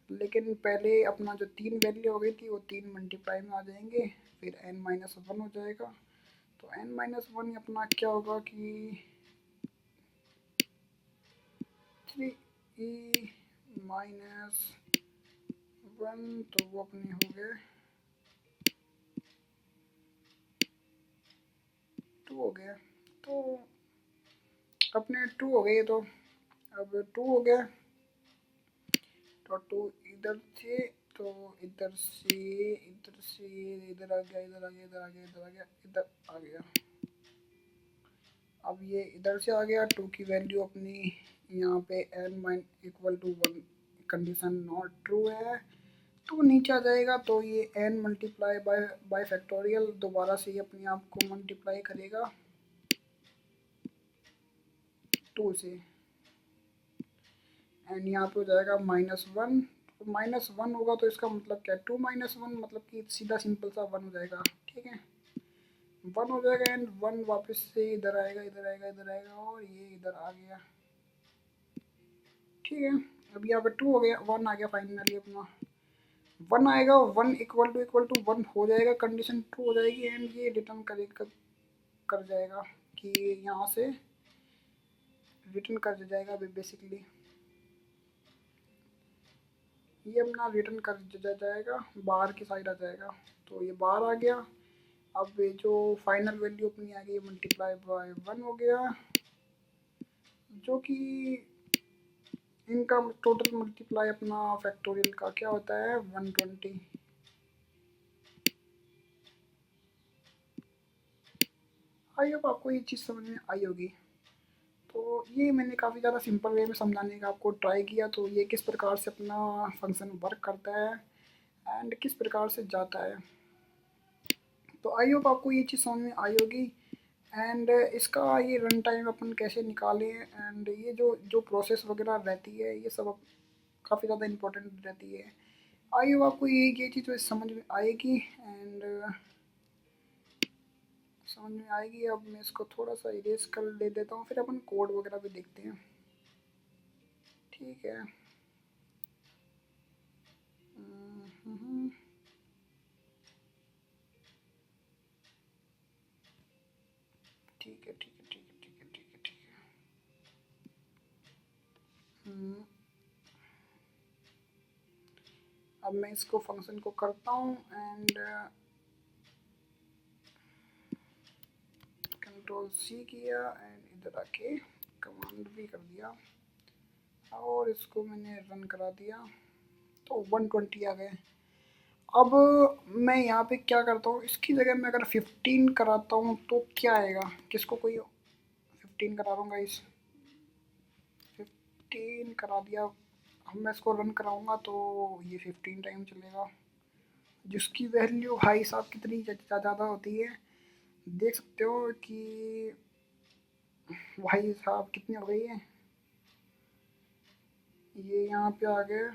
लेकिन पहले अपना जो 3 वैल्यू हो गई थी वो 3 मल्टीप्लाई में आ जाएंगे, फिर n-1 हो जाएगा। तो n-1 अपना क्या होगा कि 3e-1, तो वो अपने हो गए 2 हो गए। तो अपने 2 हो गए, तो अब 2 हो गया, तो 2 इधर से, तो इधर से इधर से इधर आ गया, इधर आ गया, इधर आ गया, इधर आ गया, इधर आ गया। अब ये इधर से आ गया। 2 की वैल्यू अपनी यहाँ पे n-1 कंडीशन नॉट ट्रू है, तो नीचे आ जाएगा। तो ये n मल्टीप्लाई बाय फैक्टोरियल दोबारा से ये अपने आप को मल्टीप्लाई करेगा 2 से, एंड यहाँ पे हो जाएगा -1, -1 होगा तो इसका मतलब क्या है, 2 - 1 मतलब कि सीधा सिंपल सा 1 हो जाएगा, ठीक है। 1 हो जाएगा एंड 1 वापस से इधर आएगा, इधर आएगा, इधर आएगा और ये इधर आ गया, ठीक है। अब यहाँ पे 2 हो गया, 1 आ गया फाइनली अपना। 1 आएगा, 1 इक्वल टू 1 हो जाएगा, कंडीशन ट्रू हो जाएगी एंड ये रिटर्न करेगा, कर जाएगा कि यहाँ से रिटर्न कर जाएगा बेसिकली, ये अपना रिटर्न कर जाएगा, बाहर की साइड आ जाएगा। तो ये बाहर आ गया। अब ये जो फाइनल वैल्यू अपनी आ गई मल्टीप्लाई बाय 1 हो गया, जो कि इनका टोटल मल्टीप्लाई अपना फैक्टोरियल का क्या होता है 120। आई होप आपको ये चीज़ समझ में आई होगी। तो ये मैंने काफ़ी ज़्यादा सिंपल वे में समझाने का आपको ट्राई किया, तो ये किस प्रकार से अपना फंक्शन वर्क करता है एंड किस प्रकार से जाता है। तो आई होप आपको ये चीज़ समझ में आई होगी एंड इसका ये रन टाइम अपन कैसे निकालें एंड ये जो जो प्रोसेस वगैरह रहती है ये सब काफ़ी ज़्यादा इम्पोर्टेंट रहती है। आई होप आपको ये चीज़ तो समझ में आएगी एंड समझ में आएगी। अब मैं इसको थोड़ा सा इरेज कर दे देता हूँ, फिर अपन कोड वगैरह भी देखते हैं, ठीक है। हम्म, ठीक है, ठीक है, ठीक है, ठीक है, ठीक है, ठीक है। अब मैं इसको फंक्शन को करता हूँ एंड कंट्रोल सी किया एंड इधर आके कमांड भी कर दिया और इसको मैंने रन करा दिया, तो 120 आ गए। अब मैं यहाँ पे क्या करता हूँ, इसकी जगह मैं अगर 15 कराता हूँ तो क्या आएगा, किसको कोई 15 करा दूँगा, इस 15 करा दिया। अब मैं इसको रन कराऊँगा तो ये 15 टाइम चलेगा, जिसकी वैल्यू भाई साहब कितनी ज़्यादा होती है, देख सकते हो कि भाई साहब कितनी हो गई है। ये यहाँ पे आ गए,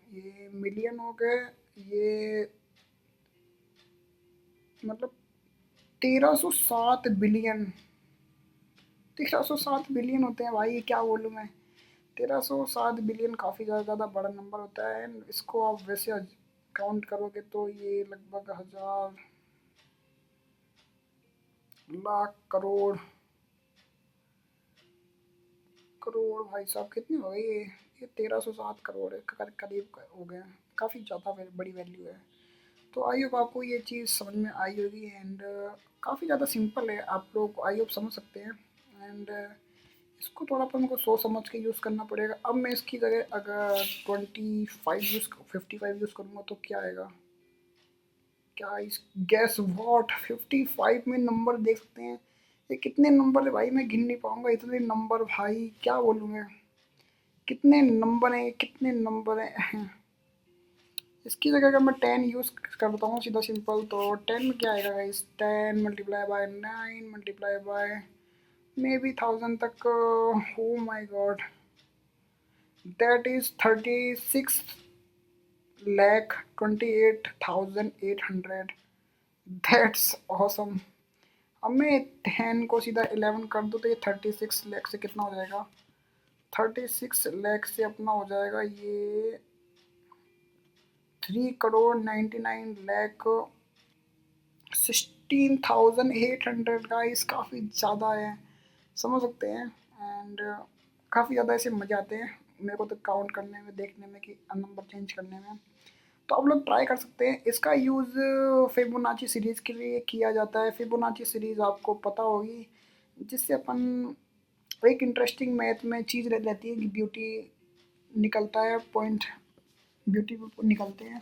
ये मिलियन हो गए, ये मतलब 1307 बिलियन, 1307 बिलियन होते हैं भाई, क्या बोलूँ मैं। 1307 बिलियन काफ़ी ज़्यादा बड़ा नंबर होता है एंड इसको आप वैसे काउंट करोगे तो ये लगभग हज़ार लाख करोड़ करोड़ भाई साहब कितनी हो गई ये 1307 करोड़ है, करीब हो गए हैं, काफ़ी ज़्यादा बड़ी वैल्यू है। तो आई होप आपको ये चीज़ समझ में आई होगी एंड काफ़ी ज़्यादा सिंपल है, आप लोग आई होप समझ सकते हैं एंड इसको थोड़ा अपन को सोच समझ के यूज़ करना पड़ेगा। अब मैं इसकी जगह अगर 55 यूज़ करूँगा तो क्या आएगा, क्या इस गैस वॉट 55 में नंबर देख सकते हैं, ये कितने नंबर है भाई, मैं गिन नहीं पाऊंगा इतने नंबर भाई, क्या बोलूँ मैं, कितने नंबर हैं, कितने नंबर हैं। इसकी जगह अगर मैं 10 यूज़ करता हूँ सीधा सिंपल, तो 10 में क्या आएगा guys, 10 multiply by 9 multiply by may be 1000 तक, oh my God, that is 36,28,800, that's awesome. अब मैं 10 को सीधा 11 कर दूँ तो ये 36 लाख से कितना हो जाएगा, 36 लाख से अपना हो जाएगा ये 3,99,16,800 का, इस काफ़ी ज़्यादा है, समझ सकते हैं एंड काफ़ी ज़्यादा ऐसे मज़े आते हैं मेरे को तो काउंट करने में, देखने में कि नंबर चेंज करने में। तो आप लोग ट्राई कर सकते हैं, इसका यूज़ फिबोनाची सीरीज़ के लिए किया जाता है। फिबोनाची सीरीज़ आपको पता होगी, जिससे अपन एक इंटरेस्टिंग मैथ में चीज़ रहती है कि ब्यूटी निकलता है, पॉइंट ब्यूटी निकलते हैं,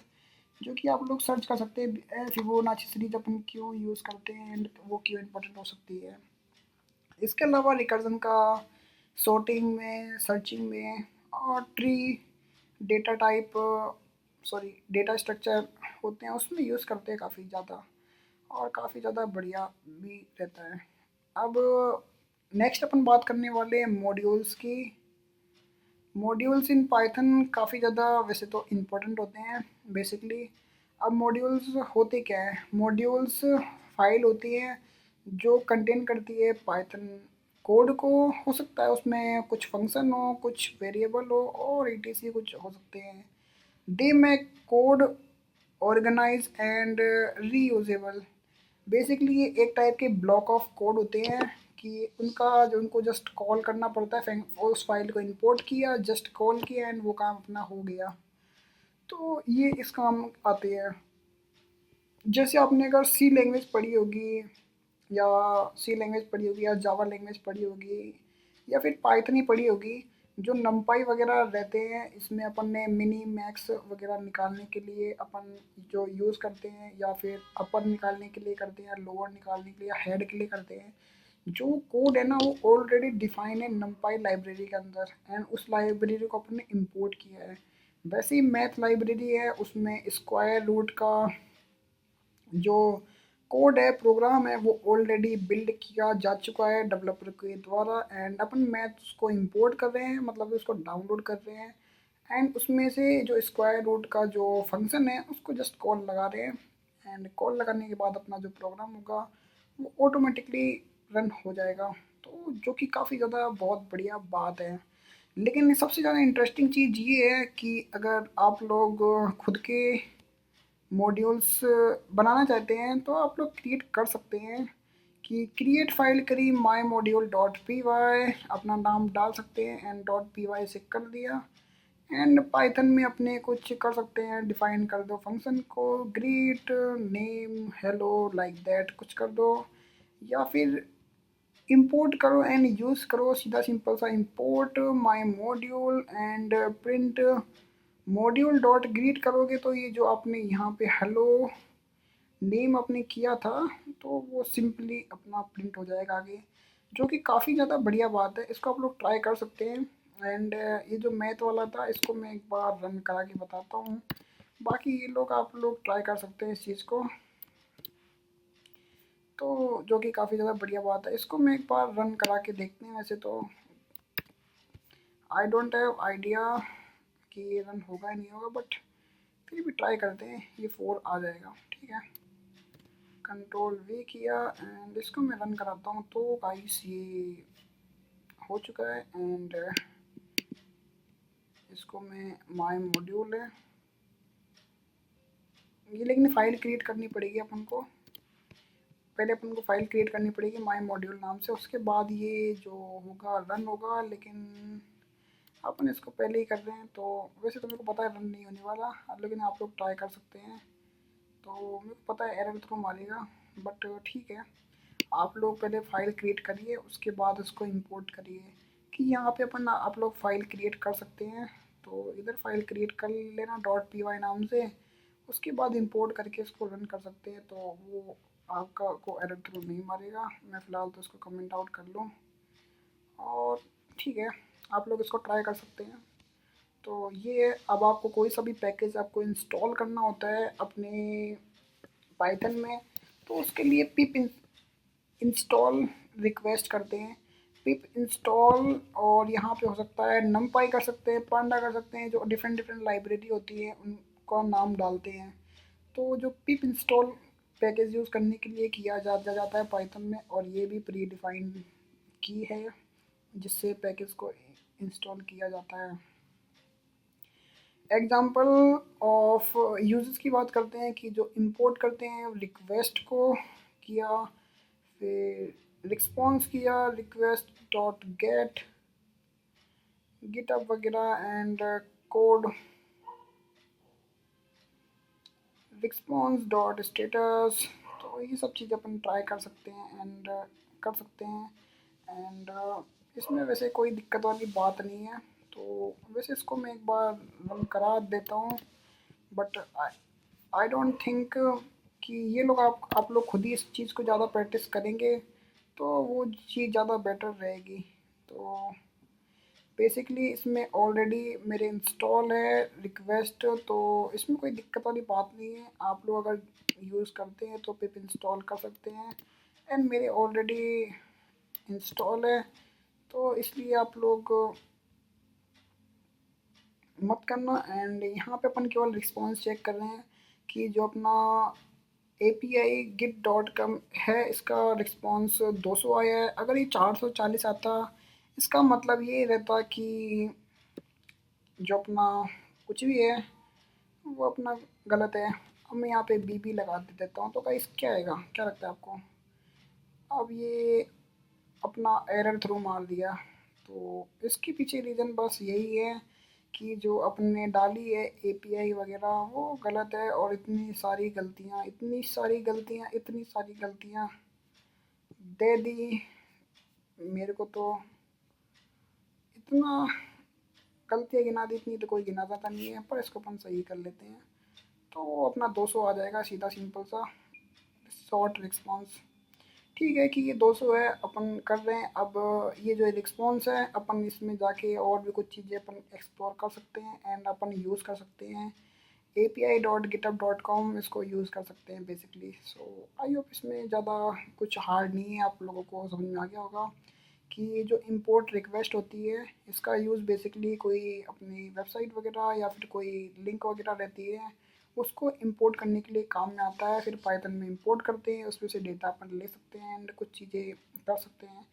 जो कि आप लोग सर्च कर सकते हैं फिबोनाची सीरीज अपन क्यों यूज़ करते हैं एंड वो क्यों इम्पोर्टेंट हो सकती है। इसके अलावा रिकर्जन का सॉर्टिंग में, सर्चिंग में और tree data type, sorry data structure होते हैं उसमें यूज़ करते हैं काफ़ी ज़्यादा, और काफ़ी ज़्यादा बढ़िया भी रहता है। अब नेक्स्ट अपन बात करने वाले हैं मॉड्यूल्स की। मॉड्यूल्स इन पाइथन काफ़ी ज़्यादा वैसे तो इम्पोर्टेंट होते हैं बेसिकली। अब मॉड्यूल्स होते क्या है? मॉड्यूल्स फाइल होती है जो कंटेन करती है पाइथन कोड को। हो सकता है उसमें कुछ फंक्शन हो, कुछ वेरिएबल हो और ईटीसी कुछ हो सकते हैं। They make code organize and reusable. Basically ये एक टाइप के ब्लॉक ऑफ कोड होते हैं कि उनका जो उनको जस्ट कॉल करना पड़ता है, उस फाइल को इंपोर्ट किया, जस्ट कॉल किया एंड वो काम अपना हो गया। तो ये इस काम आते हैं। जैसे आपने अगर सी लैंग्वेज पढ़ी होगी या सी लैंग्वेज पढ़ी होगी या जावा लैंग्वेज पढ़ी होगी या फिर पाइथन ही पढ़ी होगी, जो नमपाई वगैरह रहते हैं इसमें अपन ने मिनी मैक्स वगैरह निकालने के लिए अपन जो यूज़ करते हैं, या फिर अपर निकालने के लिए करते हैं, लोअर निकालने के लिए या हेड के लिए करते हैं। जो कोड है ना वो ऑलरेडी डिफाइन है नमपाई लाइब्रेरी के अंदर एंड उस लाइब्रेरी को अपन ने इम्पोर्ट किया है। वैसे ही मैथ लाइब्रेरी है, उसमें स्क्वायर रूट का जो कोड है, प्रोग्राम है, वो ऑलरेडी बिल्ड किया जा चुका है डेवलपर के द्वारा एंड अपन मैथ्स को इंपोर्ट कर रहे हैं, मतलब उसको डाउनलोड कर रहे हैं एंड उसमें से जो स्क्वायर रूट का जो फंक्शन है उसको जस्ट कॉल लगा रहे हैं एंड कॉल लगाने के बाद अपना जो प्रोग्राम होगा वो ऑटोमेटिकली रन हो जाएगा। तो जो कि काफ़ी ज़्यादा बहुत बढ़िया बात है। लेकिन सबसे ज़्यादा इंटरेस्टिंग चीज़ ये है कि अगर आप लोग खुद के मॉड्यूल्स बनाना चाहते हैं तो आप लोग क्रिएट कर सकते हैं कि क्रिएट फाइल करी माई मॉड्यूल डॉट पी वाई, अपना नाम डाल सकते हैं एंड डॉट पी वाई से कर दिया एंड पाइथन में अपने कुछ कर सकते हैं, डिफाइन कर दो फंक्शन को, greet name hello like that कुछ कर दो, या फिर इंपोर्ट करो एंड यूज़ करो सीधा सिंपल सा import my module and print module dot greet करोगे तो ये जो आपने यहाँ पे हेलो नेम आपने किया था तो वो सिंपली अपना प्रिंट हो जाएगा आगे, जो कि काफ़ी ज़्यादा बढ़िया बात है। इसको आप लोग ट्राई कर सकते हैं एंड ये जो मैथ वाला था इसको मैं एक बार रन करा के बताता हूँ। बाकी ये लोग आप लोग ट्राई कर सकते हैं इस चीज़ को, तो जो कि काफ़ी ज़्यादा बढ़िया बात है। इसको मैं एक बार रन करा के देखते हैं। वैसे तो आई डोंट हैव आइडिया कि ये रन होगा या नहीं होगा, बट फिर भी ट्राई करते हैं। ये 4 आ जाएगा, ठीक है। कंट्रोल वी किया एंड इसको मैं रन कराता हूँ। तो गाइस ये हो चुका है एंड इसको मैं माई मॉड्यूल है ये, लेकिन फाइल क्रिएट करनी पड़ेगी अपन को। पहले अपन को फाइल क्रिएट करनी पड़ेगी माई मॉड्यूल नाम से, उसके बाद ये जो होगा रन होगा। लेकिन अपन इसको पहले ही कर रहे हैं तो वैसे तो मेरे को पता है रन नहीं होने वाला, लेकिन आप लोग ट्राई कर सकते हैं। तो मेरे को पता है एरर थ्रो मारेगा, बट ठीक है। आप लोग पहले फ़ाइल क्रिएट करिए, उसके बाद उसको इंपोर्ट करिए। कि यहाँ पे अपन आप लोग फ़ाइल क्रिएट कर सकते हैं, तो इधर फ़ाइल क्रिएट कर लेना डॉट पी वाई नाम से, उसके बाद इंपोर्ट करके इसको रन कर सकते हैं। तो वो आपका को एरर थ्रू नहीं मारेगा। मैं फ़िलहाल तो इसको कमेंट आउट कर लूँ और ठीक है, आप लोग इसको ट्राई कर सकते हैं। तो ये अब आपको कोई सा भी पैकेज आपको इंस्टॉल करना होता है अपने पाइथन में, तो उसके लिए पिप इंस्टॉल रिक्वेस्ट करते हैं, पिप इंस्टॉल। और यहाँ पे हो सकता है नमपाई कर सकते हैं, पांडा कर सकते हैं, जो डिफरेंट डिफरेंट लाइब्रेरी होती है उनका नाम डालते हैं। तो जो पिप इंस्टॉल पैकेज यूज़ करने के लिए किया जाता है पाइथन में, और ये भी प्री डिफाइंड की है जिससे पैकेज को इंस्टॉल किया जाता है। एग्जाम्पल ऑफ यूजेस की बात करते हैं कि जो इंपोर्ट करते हैं रिक्वेस्ट को किया, फिर रिस्पॉन्स किया रिक्वेस्ट डॉट गेट गिटअप वगैरह and code response dot status. तो ये सब चीज़ अपन ट्राई कर सकते हैं एंड कर सकते हैं एंड इसमें वैसे कोई दिक्कत वाली बात नहीं है। तो वैसे इसको मैं एक बार रन करा देता हूँ, बट आई डोंट थिंक कि ये लोग आप लोग खुद ही इस चीज़ को ज़्यादा प्रैक्टिस करेंगे तो वो चीज़ ज़्यादा बेटर रहेगी। तो बेसिकली इसमें ऑलरेडी मेरे इंस्टॉल है रिक्वेस्ट, तो इसमें कोई दिक्कत वाली बात नहीं है। आप लोग अगर यूज़ करते हैं तो पिप इंस्टॉल कर सकते हैं एंड मेरे ऑलरेडी इंस्टॉल है, तो इसलिए आप लोग मत करना। एंड यहाँ पे अपन केवल रिस्पॉन्स चेक कर रहे हैं कि जो अपना API git.com है इसका रिस्पॉन्स 200 आया है। अगर ये 440 आता इसका मतलब ये रहता कि जो अपना कुछ भी है वो अपना गलत है। अब मैं यहाँ पे BB लगा देता हूँ, तो गाइस क्या आएगा, क्या लगता है आपको? अब ये अपना एरर थ्रू मार दिया। तो इसके पीछे रीज़न बस यही है कि जो अपने डाली है API वगैरह वो गलत है, और इतनी सारी गलतियाँ, इतनी सारी गलतियाँ, इतनी सारी गलतियाँ दे दी मेरे को। तो इतना गलतियाँ गिना दी, इतनी तो कोई गिना जाता नहीं है, पर इसको अपन सही कर लेते हैं। तो अपना 200 आ जाएगा, सीधा सिंपल सा शॉर्ट रिस्पॉन्स। ठीक है कि ये 200 है, अपन कर रहे हैं। अब ये जो रिस्पॉन्स है अपन इसमें जाके और भी कुछ चीज़ें अपन एक्सप्लोर कर सकते हैं एंड अपन यूज़ कर सकते हैं। api.github.com इसको यूज़ कर सकते हैं बेसिकली। सो आई होप इसमें ज़्यादा कुछ हार्ड नहीं है, आप लोगों को समझ में आ गया होगा कि जो इंपोर्ट रिक्वेस्ट होती है इसका यूज़ बेसिकली कोई अपनी वेबसाइट वगैरह या फिर कोई लिंक वगैरह रहती है उसको इंपोर्ट करने के लिए काम में आता है। फिर पाइथन में इंपोर्ट करते हैं, उसमें से डेटा अपन ले सकते हैं एंड कुछ चीज़ें कर सकते हैं।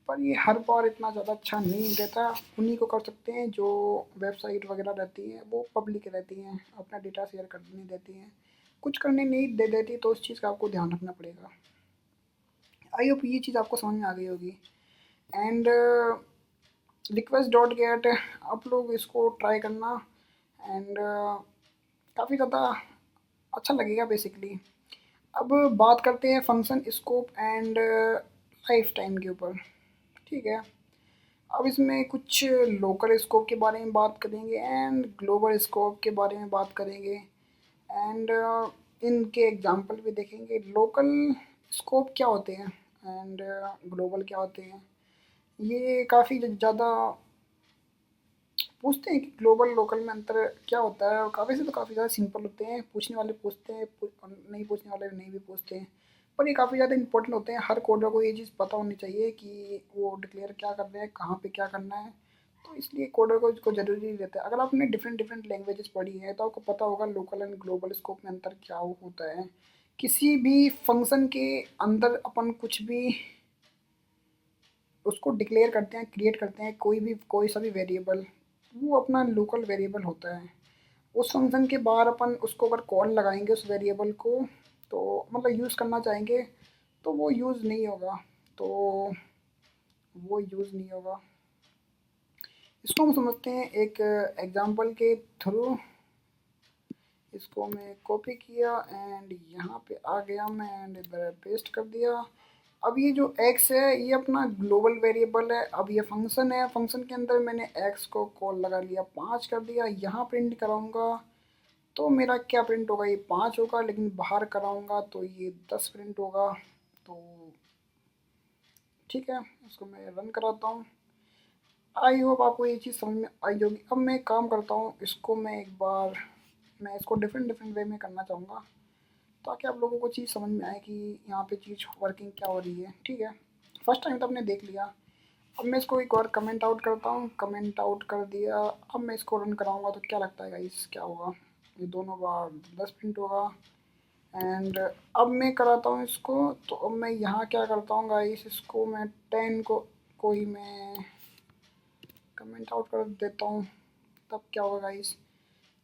पर ये हर बार इतना ज़्यादा अच्छा नहीं रहता। उन्हीं को कर सकते हैं जो वेबसाइट वगैरह रहती हैं वो पब्लिक रहती हैं, अपना डेटा शेयर करने नहीं देती हैं, कुछ करने नहीं दे देती। तो उस चीज़ का आपको ध्यान रखना पड़ेगा। आई होप ये चीज़ आपको समझ में आ गई होगी। एंड रिक्वेस्ट डॉट गेट आप लोग इसको ट्राई करना एंड काफ़ी ज़्यादा अच्छा लगेगा बेसिकली। अब बात करते हैं function scope and life time के ऊपर। ठीक है, अब इसमें कुछ लोकल स्कोप के बारे में बात करेंगे एंड ग्लोबल स्कोप के बारे में बात करेंगे एंड इनके एग्जांपल भी देखेंगे। लोकल स्कोप क्या होते हैं एंड ग्लोबल क्या होते हैं, ये काफ़ी ज़्यादा पूछते हैं कि ग्लोबल लोकल में अंतर क्या होता है। और काफ़ी से तो काफ़ी ज़्यादा सिंपल होते हैं, पूछने वाले पूछते हैं, नहीं पूछने वाले नहीं भी पूछते हैं। पर ये काफ़ी ज़्यादा इंपॉर्टेंट होते हैं, हर कोडर को ये चीज़ पता होनी चाहिए कि वो डिक्लेयर क्या कर रहे हैं, कहाँ पे क्या करना है। तो इसलिए कोडर को इसको ज़रूरी रहता है। अगर आपने डिफरेंट डिफरेंट लैंग्वेजेस पढ़ी है तो आपको पता होगा लोकल एंड ग्लोबल स्कोप में अंतर क्या होता है। किसी भी फंक्शन के अंदर अपन कुछ भी उसको डिक्लेयर करते हैं, क्रिएट करते हैं, कोई सा भी वेरिएबल, वो अपना लोकल वेरिएबल होता है। उस फंक्शन के बाहर अपन उसको अगर कॉल लगाएंगे उस वेरिएबल को, तो मतलब यूज़ करना चाहेंगे तो वो यूज़ नहीं होगा। तो वो यूज़ नहीं होगा। इसको हम समझते हैं एक एग्जांपल के थ्रू। इसको मैं कॉपी किया एंड यहाँ पे आ गया मैं एंड इधर पेस्ट कर दिया। अब ये जो x है ये अपना ग्लोबल वेरिएबल है। अब ये फंक्शन है, फंक्शन के अंदर मैंने x को कॉल लगा लिया, 5 कर दिया। यहाँ प्रिंट कराऊंगा तो मेरा क्या प्रिंट होगा, ये 5 होगा, लेकिन बाहर कराऊंगा तो ये 10 प्रिंट होगा। तो ठीक है, इसको मैं रन कराता हूँ। आई होप आपको ये चीज़ समझ में आई होगी। अब मैं एक काम करता हूँ, इसको मैं एक बार मैं इसको डिफरेंट डिफरेंट वे में करना चाहूँगा ताकि आप लोगों को चीज़ समझ में आए कि यहाँ पे चीज़ वर्किंग क्या हो रही है। ठीक है, फर्स्ट टाइम तो आपने देख लिया। अब मैं इसको एक बार कमेंट आउट करता हूँ, कमेंट आउट कर दिया। अब मैं इसको रन कराऊंगा तो क्या लगता है गाइस क्या होगा, ये दोनों बार 10 प्रिंट होगा। एंड अब मैं कराता हूँ इसको, तो अब मैं यहाँ क्या करता हूँ गाइस, इसको मैं 10 को ही मैं कमेंट आउट कर देता हूँ। तब क्या होगा गाइस,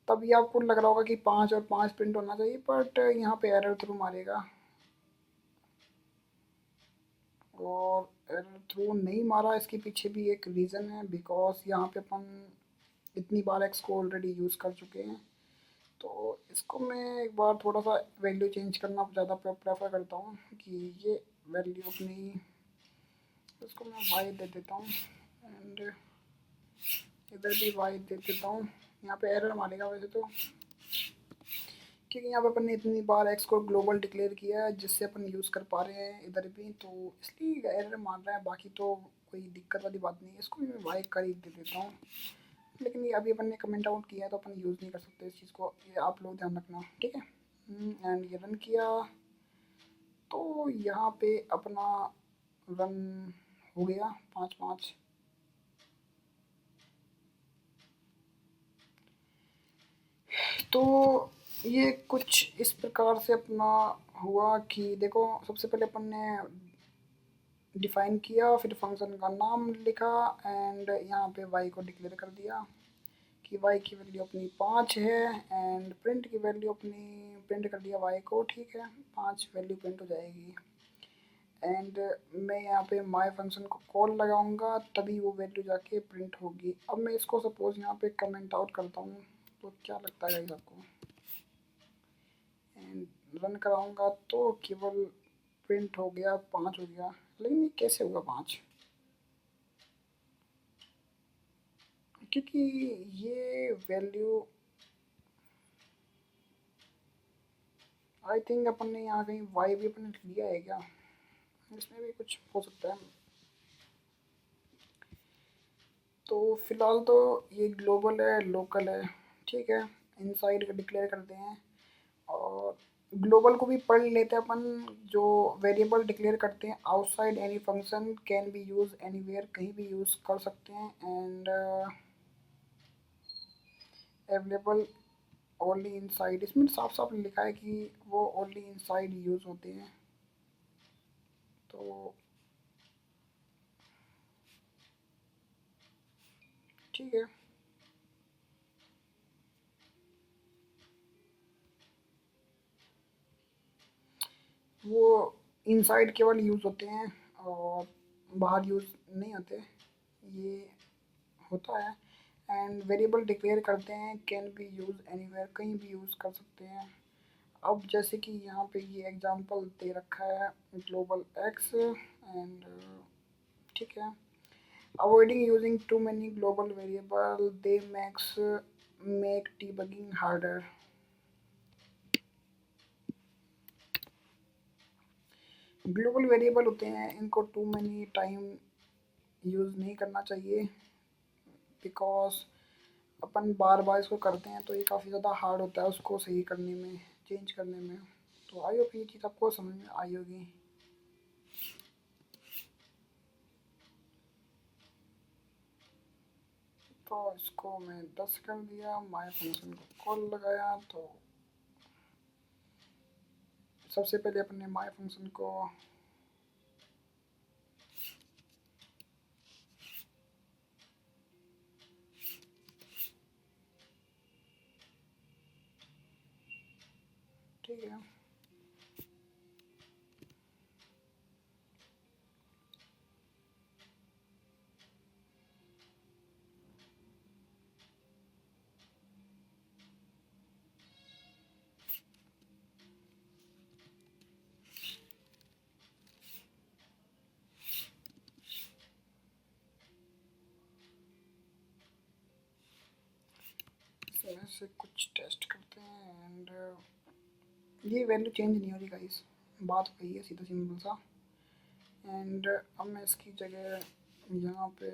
तब ये आपको लग रहा होगा कि 5 और 5 प्रिंट होना चाहिए, बट यहाँ पे एरर थ्रू मारेगा। और एरर थ्रू नहीं मारा, इसके पीछे भी एक रीज़न है, बिकॉज यहाँ पे अपन इतनी बार एक्स को ऑलरेडी यूज़ कर चुके हैं। तो इसको मैं एक बार थोड़ा सा वैल्यू चेंज करना ज़्यादा प्रेफर करता हूँ कि ये वैल्यू अपनी, इसको मैं वाई दे देता हूँ एंड इधर भी वाई दे देता हूँ। यहाँ पे एरर मारेगा वैसे तो, क्योंकि यहाँ पे अपन ने इतनी बार एक्स को ग्लोबल डिक्लेयर किया है जिससे अपन यूज़ कर पा रहे हैं इधर भी, तो इसलिए एरर मान रहा है। बाकी तो कोई दिक्कत वाली बात नहीं है। इसको भी मैं वाई कर ही दे देता हूँ, लेकिन ये अभी अपन ने कमेंट आउट किया है तो अपन यूज़ नहीं कर सकते इस चीज़ को, ये आप लोग ध्यान रखना। ठीक है, एंड ये रन किया तो यहाँ पे अपना रन हो गया 5-5। तो ये कुछ इस प्रकार से अपना हुआ कि देखो, सबसे पहले अपन ने डिफाइन किया, फिर फंक्शन का नाम लिखा एंड यहाँ पे y को डिक्लेयर कर दिया कि y की वैल्यू अपनी 5 है एंड प्रिंट की वैल्यू अपनी प्रिंट कर दिया y को, ठीक है, 5 वैल्यू प्रिंट हो जाएगी। एंड मैं यहाँ पे माय फंक्शन को कॉल लगाऊंगा तभी वो वैल्यू जाके प्रिंट होगी। अब मैं इसको सपोज यहाँ पे कमेंट आउट करता हूँ, तो क्या लगता है गाइस आपको, एंड रन कराऊंगा तो केवल प्रिंट हो गया 5 हो गया, लेकिन ये कैसे होगा 5, क्योंकि ये वैल्यू आई थिंक अपन ने यहाँ कहीं वाई भी अपन ने लिया है क्या, इसमें भी कुछ हो सकता है। तो फिलहाल तो ये ग्लोबल है, लोकल है, ठीक है, इनसाइड का डिक्लेयर करते हैं और ग्लोबल को भी पढ़ लेते हैं अपन। जो वेरिएबल डिक्लेयर करते हैं outside any function can be use anywhere, कहीं भी यूज़ कर सकते हैं एंड अवेलेबल ओनली इनसाइड, इसमें साफ साफ लिखा है कि वो ओनली इनसाइड यूज़ होते हैं। तो ठीक है, वो इनसाइड केवल यूज़ होते हैं और बाहर यूज़ नहीं होते, ये होता है। एंड वेरिएबल डिक्लेयर करते हैं कैन बी यूज़ एनीवेयर, कहीं भी यूज़ कर सकते हैं। अब जैसे कि यहाँ पे ये एग्जांपल दे रखा है ग्लोबल एक्स एंड ठीक है, avoiding using too many global variable they max make debugging harder. Global variable होते हैं, इनको टू मैनी टाइम यूज़ नहीं करना चाहिए, बिकॉज अपन बार बार इसको करते हैं तो ये काफ़ी ज़्यादा हार्ड होता है उसको सही करने में, चेंज करने में। तो आई होप ये चीज़ आपको समझ में आई होगी। तो इसको मैं 10 कर दिया, माय फंक्शन को कॉल लगाया, तो सबसे पहले अपने माय फंक्शन को ठीक है, इसमें से कुछ टेस्ट करते हैं एंड ये वैल्यू चेंज नहीं हो रही गाइस, बात वही है, सीधा सिंपल सा। एंड अब मैं इसकी जगह यहाँ पे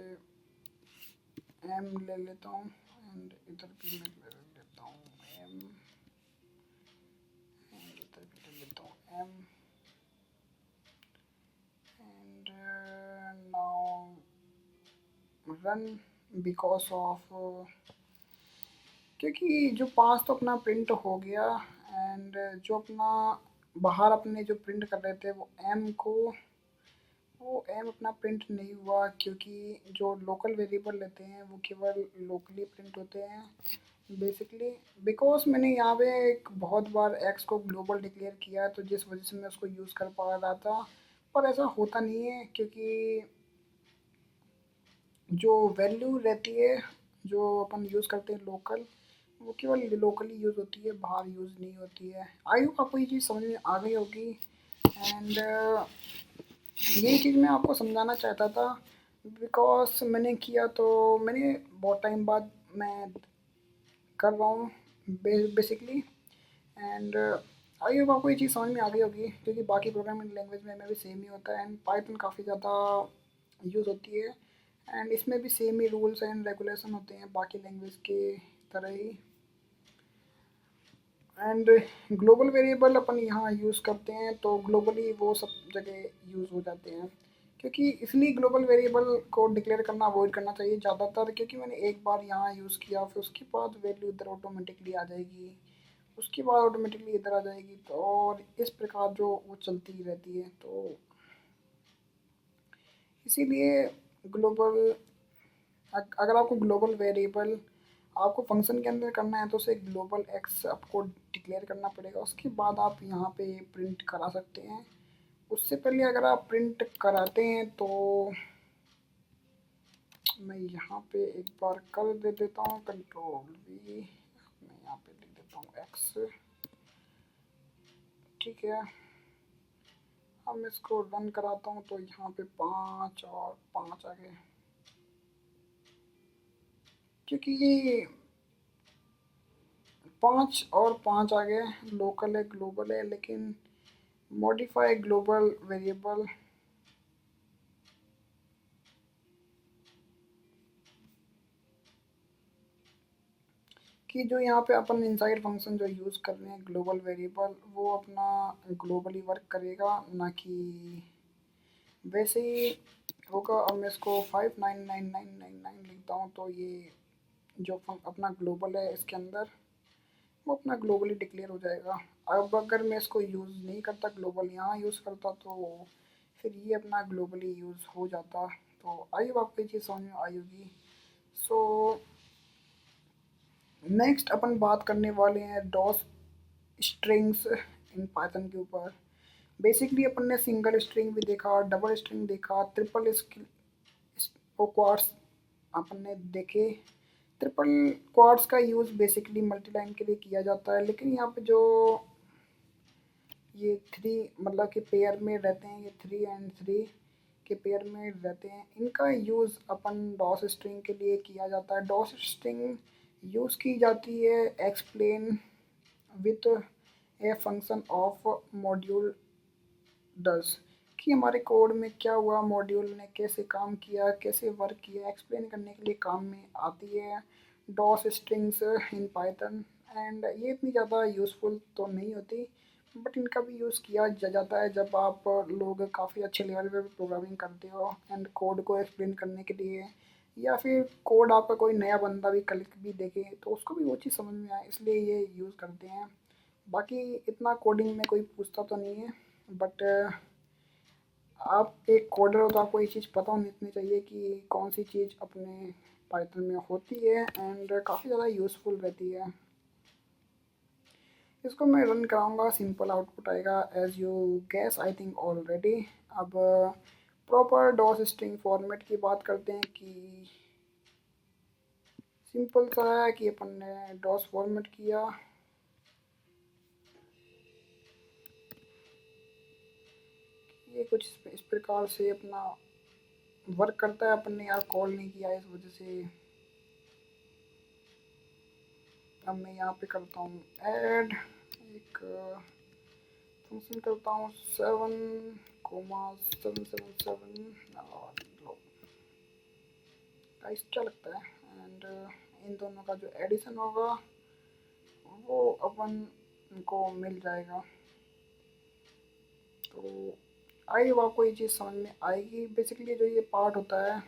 एम ले लेता हूँ एंड इधर भी मैं ले लेता हूँ एम एंड इधर भी ले लेता हूँ M and now run because of, क्योंकि जो पास तो अपना प्रिंट हो गया एंड जो अपना बाहर अपने जो प्रिंट कर रहे थे वो एम अपना प्रिंट नहीं हुआ, क्योंकि जो लोकल वेरिएबल लेते हैं वो केवल लोकली प्रिंट होते हैं बेसिकली। बिकॉज मैंने यहाँ पे एक बहुत बार एक्स को ग्लोबल डिक्लेयर किया है, तो जिस वजह से मैं उसको यूज़ कर पा रहा था, पर ऐसा होता नहीं है, क्योंकि जो वैल्यू रहती है जो अपन यूज़ करते हैं लोकल, वो केवल लोकली यूज़ होती है, बाहर यूज़ नहीं होती है। आई होप आपको ये चीज़ समझ में आ गई होगी एंड यही चीज़ मैं आपको समझाना चाहता था, बिकॉज मैंने किया तो मैंने बहुत टाइम बाद मैं कर रहा हूँ बेसिकली एंड आई होप आपको ये चीज़ समझ में आ गई होगी, क्योंकि बाकी प्रोग्रामिंग लैंग्वेज में भी सेम ही होता है एंड पाइथन काफ़ी ज़्यादा यूज़ होती है एंड इसमें भी same he rules and regulation होते हैं बाकी लैंग्वेज के तरह ही। एंड ग्लोबल वेरिएबल अपन यहाँ यूज़ करते हैं तो ग्लोबली वो सब जगह यूज़ हो जाते हैं। क्योंकि इसलिए ग्लोबल वेरिएबल को डिक्लेयर करना अवॉइड करना चाहिए ज़्यादातर, क्योंकि मैंने एक बार यहाँ यूज़ किया फिर उसके बाद वैल्यू इधर ऑटोमेटिकली आ जाएगी, उसके बाद ऑटोमेटिकली इधर आ जाएगी, तो और इस प्रकार जो वो चलती ही रहती है। तो इसीलिए ग्लोबल, अगर आपको ग्लोबल वेरिएबल आपको फंक्शन के अंदर करना है तो उसे ग्लोबल एक्स आपको डिक्लेयर करना पड़ेगा, उसके बाद आप यहाँ पे प्रिंट करा सकते हैं। उससे पहले अगर आप प्रिंट कराते हैं तो मैं यहाँ पे एक बार कर दे देता हूँ कंट्रोल वी, मैं यहाँ पे लिख देता हूँ एक्स, ठीक है। अब मैं इसको रन कराता हूँ तो यहाँ पे 5 और 5 आ गए, क्योंकि ये 5 और 5 आ गए, लोकल है ग्लोबल है, लेकिन मॉडिफाई ग्लोबल वेरिएबल कि जो यहाँ पे अपन इनसाइड फंक्शन जो यूज़ कर रहे हैं ग्लोबल वेरिएबल, वो अपना ग्लोबली वर्क करेगा, ना कि वैसे ही होगा। अब मैं इसको 599999 लिखता हूँ तो ये जो अपना ग्लोबल है इसके अंदर वो अपना ग्लोबली डिक्लेयर हो जाएगा। अब अगर मैं इसको यूज़ नहीं करता ग्लोबल, यहाँ यूज़ करता, तो फिर ये अपना ग्लोबली यूज़ हो जाता। तो आई होप आपको ये चीज़ समझ में आई होगी। सो नेक्स्ट अपन बात करने वाले हैं डॉस स्ट्रिंग्स इन पाइथन के ऊपर। बेसिकली अपन ने सिंगल स्ट्रिंग भी देखा, डबल स्ट्रिंग देखा, ट्रिपल क्वाड्स अपन ने देखे। ट्रिपल क्वाड्स का यूज़ बेसिकली मल्टीलाइन के लिए किया जाता है, लेकिन यहाँ पे जो ये थ्री मतलब कि पेयर में रहते हैं, ये 3 एंड 3 के पेयर में रहते हैं, इनका यूज़ अपन डॉस स्ट्रिंग के लिए किया जाता है। डॉस स्ट्रिंग यूज़ की जाती है explain with a function of module does, कि हमारे कोड में क्या हुआ, मॉड्यूल ने कैसे काम किया, कैसे वर्क किया, एक्सप्लेन करने के लिए काम में आती है डॉस स्ट्रिंग्स इन पाइथन। एंड ये इतनी ज़्यादा यूज़फुल तो नहीं होती, बट इनका भी यूज़ किया जाता है जब आप लोग काफ़ी अच्छे लेवल पे प्रोग्रामिंग करते हो एंड कोड को एक्सप्लेन करने के लिए, या फिर कोड आपका कोई नया बंदा भी कल भी देखे तो उसको भी वो चीज़ समझ में आए, इसलिए ये यूज़ करते हैं। बाकी इतना कोडिंग में कोई पूछता तो नहीं है, बट आप एक कोडर हो तो आपको ये चीज़ पता होनी चाहिए कि कौन सी चीज़ अपने पाइथन में होती है एंड काफ़ी ज़्यादा यूज़फुल रहती है। इसको मैं रन कराऊंगा, सिंपल आउटपुट आएगा as you guess I think already. अब प्रॉपर डॉस स्ट्रिंग फॉर्मेट की बात करते हैं कि सिंपल सा है कि अपन ने डॉस फॉर्मेट किया, ये कुछ इस प्रकार से अपना वर्क करता है। अपन ने यार कॉल नहीं किया इस वजह से। अब मैं यहाँ पे करता हूँ ऐड एक फंक्शन करता हूँ 7,777 और गाइस क्या लगता है, एंड इन दोनों का जो एडिशन होगा वो अपन को मिल जाएगा। तो आई होप आपको ये चीज़ समझ में आएगी। बेसिकली जो ये पार्ट होता है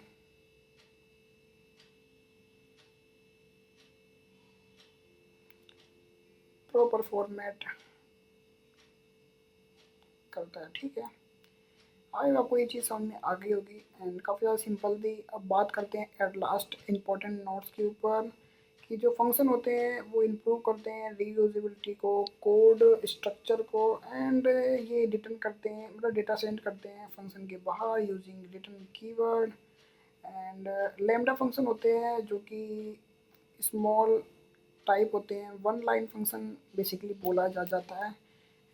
प्रॉपर फॉर्मेट करता है, ठीक है। आई होप आपको ये चीज़ समझ में आ गई होगी एंड काफ़ी ज़्यादा सिंपल थी। अब बात करते हैं एट लास्ट इम्पोर्टेंट नोट्स के ऊपर, कि जो फंक्शन होते हैं वो इम्प्रूव करते हैं रीयूजेबिलिटी को, कोड स्ट्रक्चर को, एंड ये रिटर्न करते हैं मतलब डेटा सेंड करते हैं फंक्शन के बाहर using return keyword. And lambda function होते हैं जो कि स्मॉल टाइप होते हैं, वन लाइन फंक्शन बेसिकली बोला जाता है,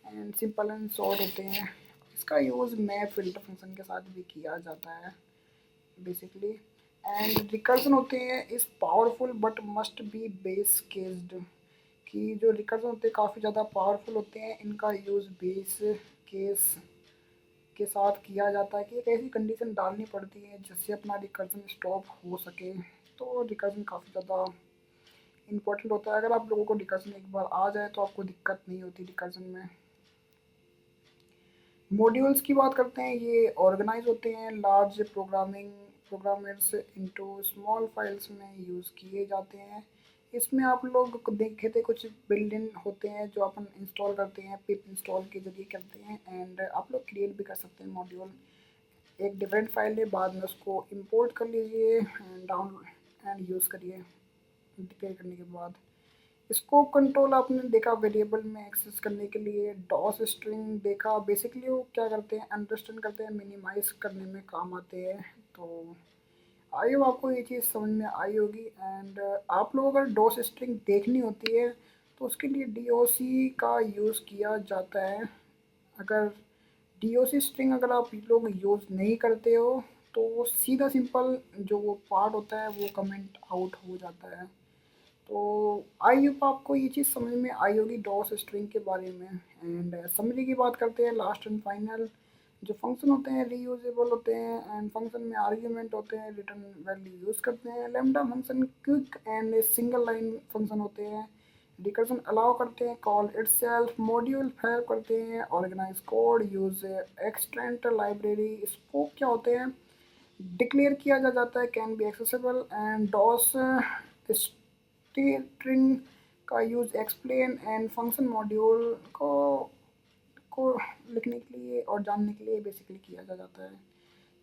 एंड सिंपल एंड शॉर्ट होते हैं। इसका यूज़ मैप फिल्टर फंक्शन के साथ भी किया जाता है बेसिकली। एंड रिकर्जन होते हैं is powerful but must be base केस्ड, कि जो रिकर्जन होते हैं काफ़ी ज़्यादा पावरफुल होते हैं, इनका यूज़ बेस केस के साथ किया जाता है कि एक ऐसी कंडीशन डालनी पड़ती है जिससे अपना रिकर्जन स्टॉप हो सके। तो रिकर्जन काफ़ी ज़्यादा इम्पोर्टेंट होता है। अगर आप लोगों को रिकर्जन एक बार आ जाए तो आपको दिक्कत नहीं होती रिकर्जन में। मॉड्यूल्स की बात करते हैं, ये ऑर्गेनाइज होते हैं large programmers into small files में यूज़ किए जाते हैं। इसमें आप लोग को देखे थे कुछ बिल्ड इन होते हैं जो अपन इंस्टॉल करते हैं, पिप इंस्टॉल के जरिए करते हैं, एंड आप लोग क्रिएट भी कर सकते हैं मॉड्यूल। एक डिफरेंट फाइल है, बाद में उसको इंपोर्ट कर लीजिए एंड डाउन एंड यूज़ करिए। डिक्लेयर करने के बाद स्कोप कंट्रोल आपने देखा वेरिएबल में एक्सेस करने के लिए। डॉस स्ट्रिंग देखा, बेसिकली वो क्या करते हैं, अंडरस्टैंड करते हैं, मिनिमाइज करने में काम आते हैं। तो आई होप आपको ये चीज़ समझ में आई होगी। एंड आप लोग अगर डॉस स्ट्रिंग देखनी होती है तो उसके लिए डीओसी का यूज़ किया जाता है। अगर डीओसी स्ट्रिंग अगर आप लोग यूज़ नहीं करते हो तो वो सीधा सिंपल जो वो पार्ट होता है वो कमेंट आउट हो जाता है। तो आई होप आपको ये चीज़ समझ में आई होगी डॉस स्ट्रिंग के बारे में। एंड समरी की बात करते हैं, लास्ट एंड फाइनल। जो फंक्शन होते हैं रीयूजेबल होते हैं एंड फंक्शन में आर्ग्यूमेंट होते हैं, रिटर्न वैल्यू यूज़ करते हैं। Lambda function quick and single line function होते हैं। रिकर्जन अलाउ करते हैं, कॉल इटसेल्फ। मॉड्यूल हेल्प करते हैं, organize code, use extent library. Scope क्या होते हैं, डिक्लेयर किया जा जाता है, can be accessible. And docstring का use explain and function module को लिखने के लिए और जानने के लिए बेसिकली किया जाता है।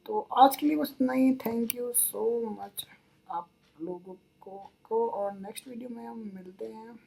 तो आज के लिए बस इतना ही। थैंक यू सो मच आप लोगों को और नेक्स्ट वीडियो में हम मिलते हैं।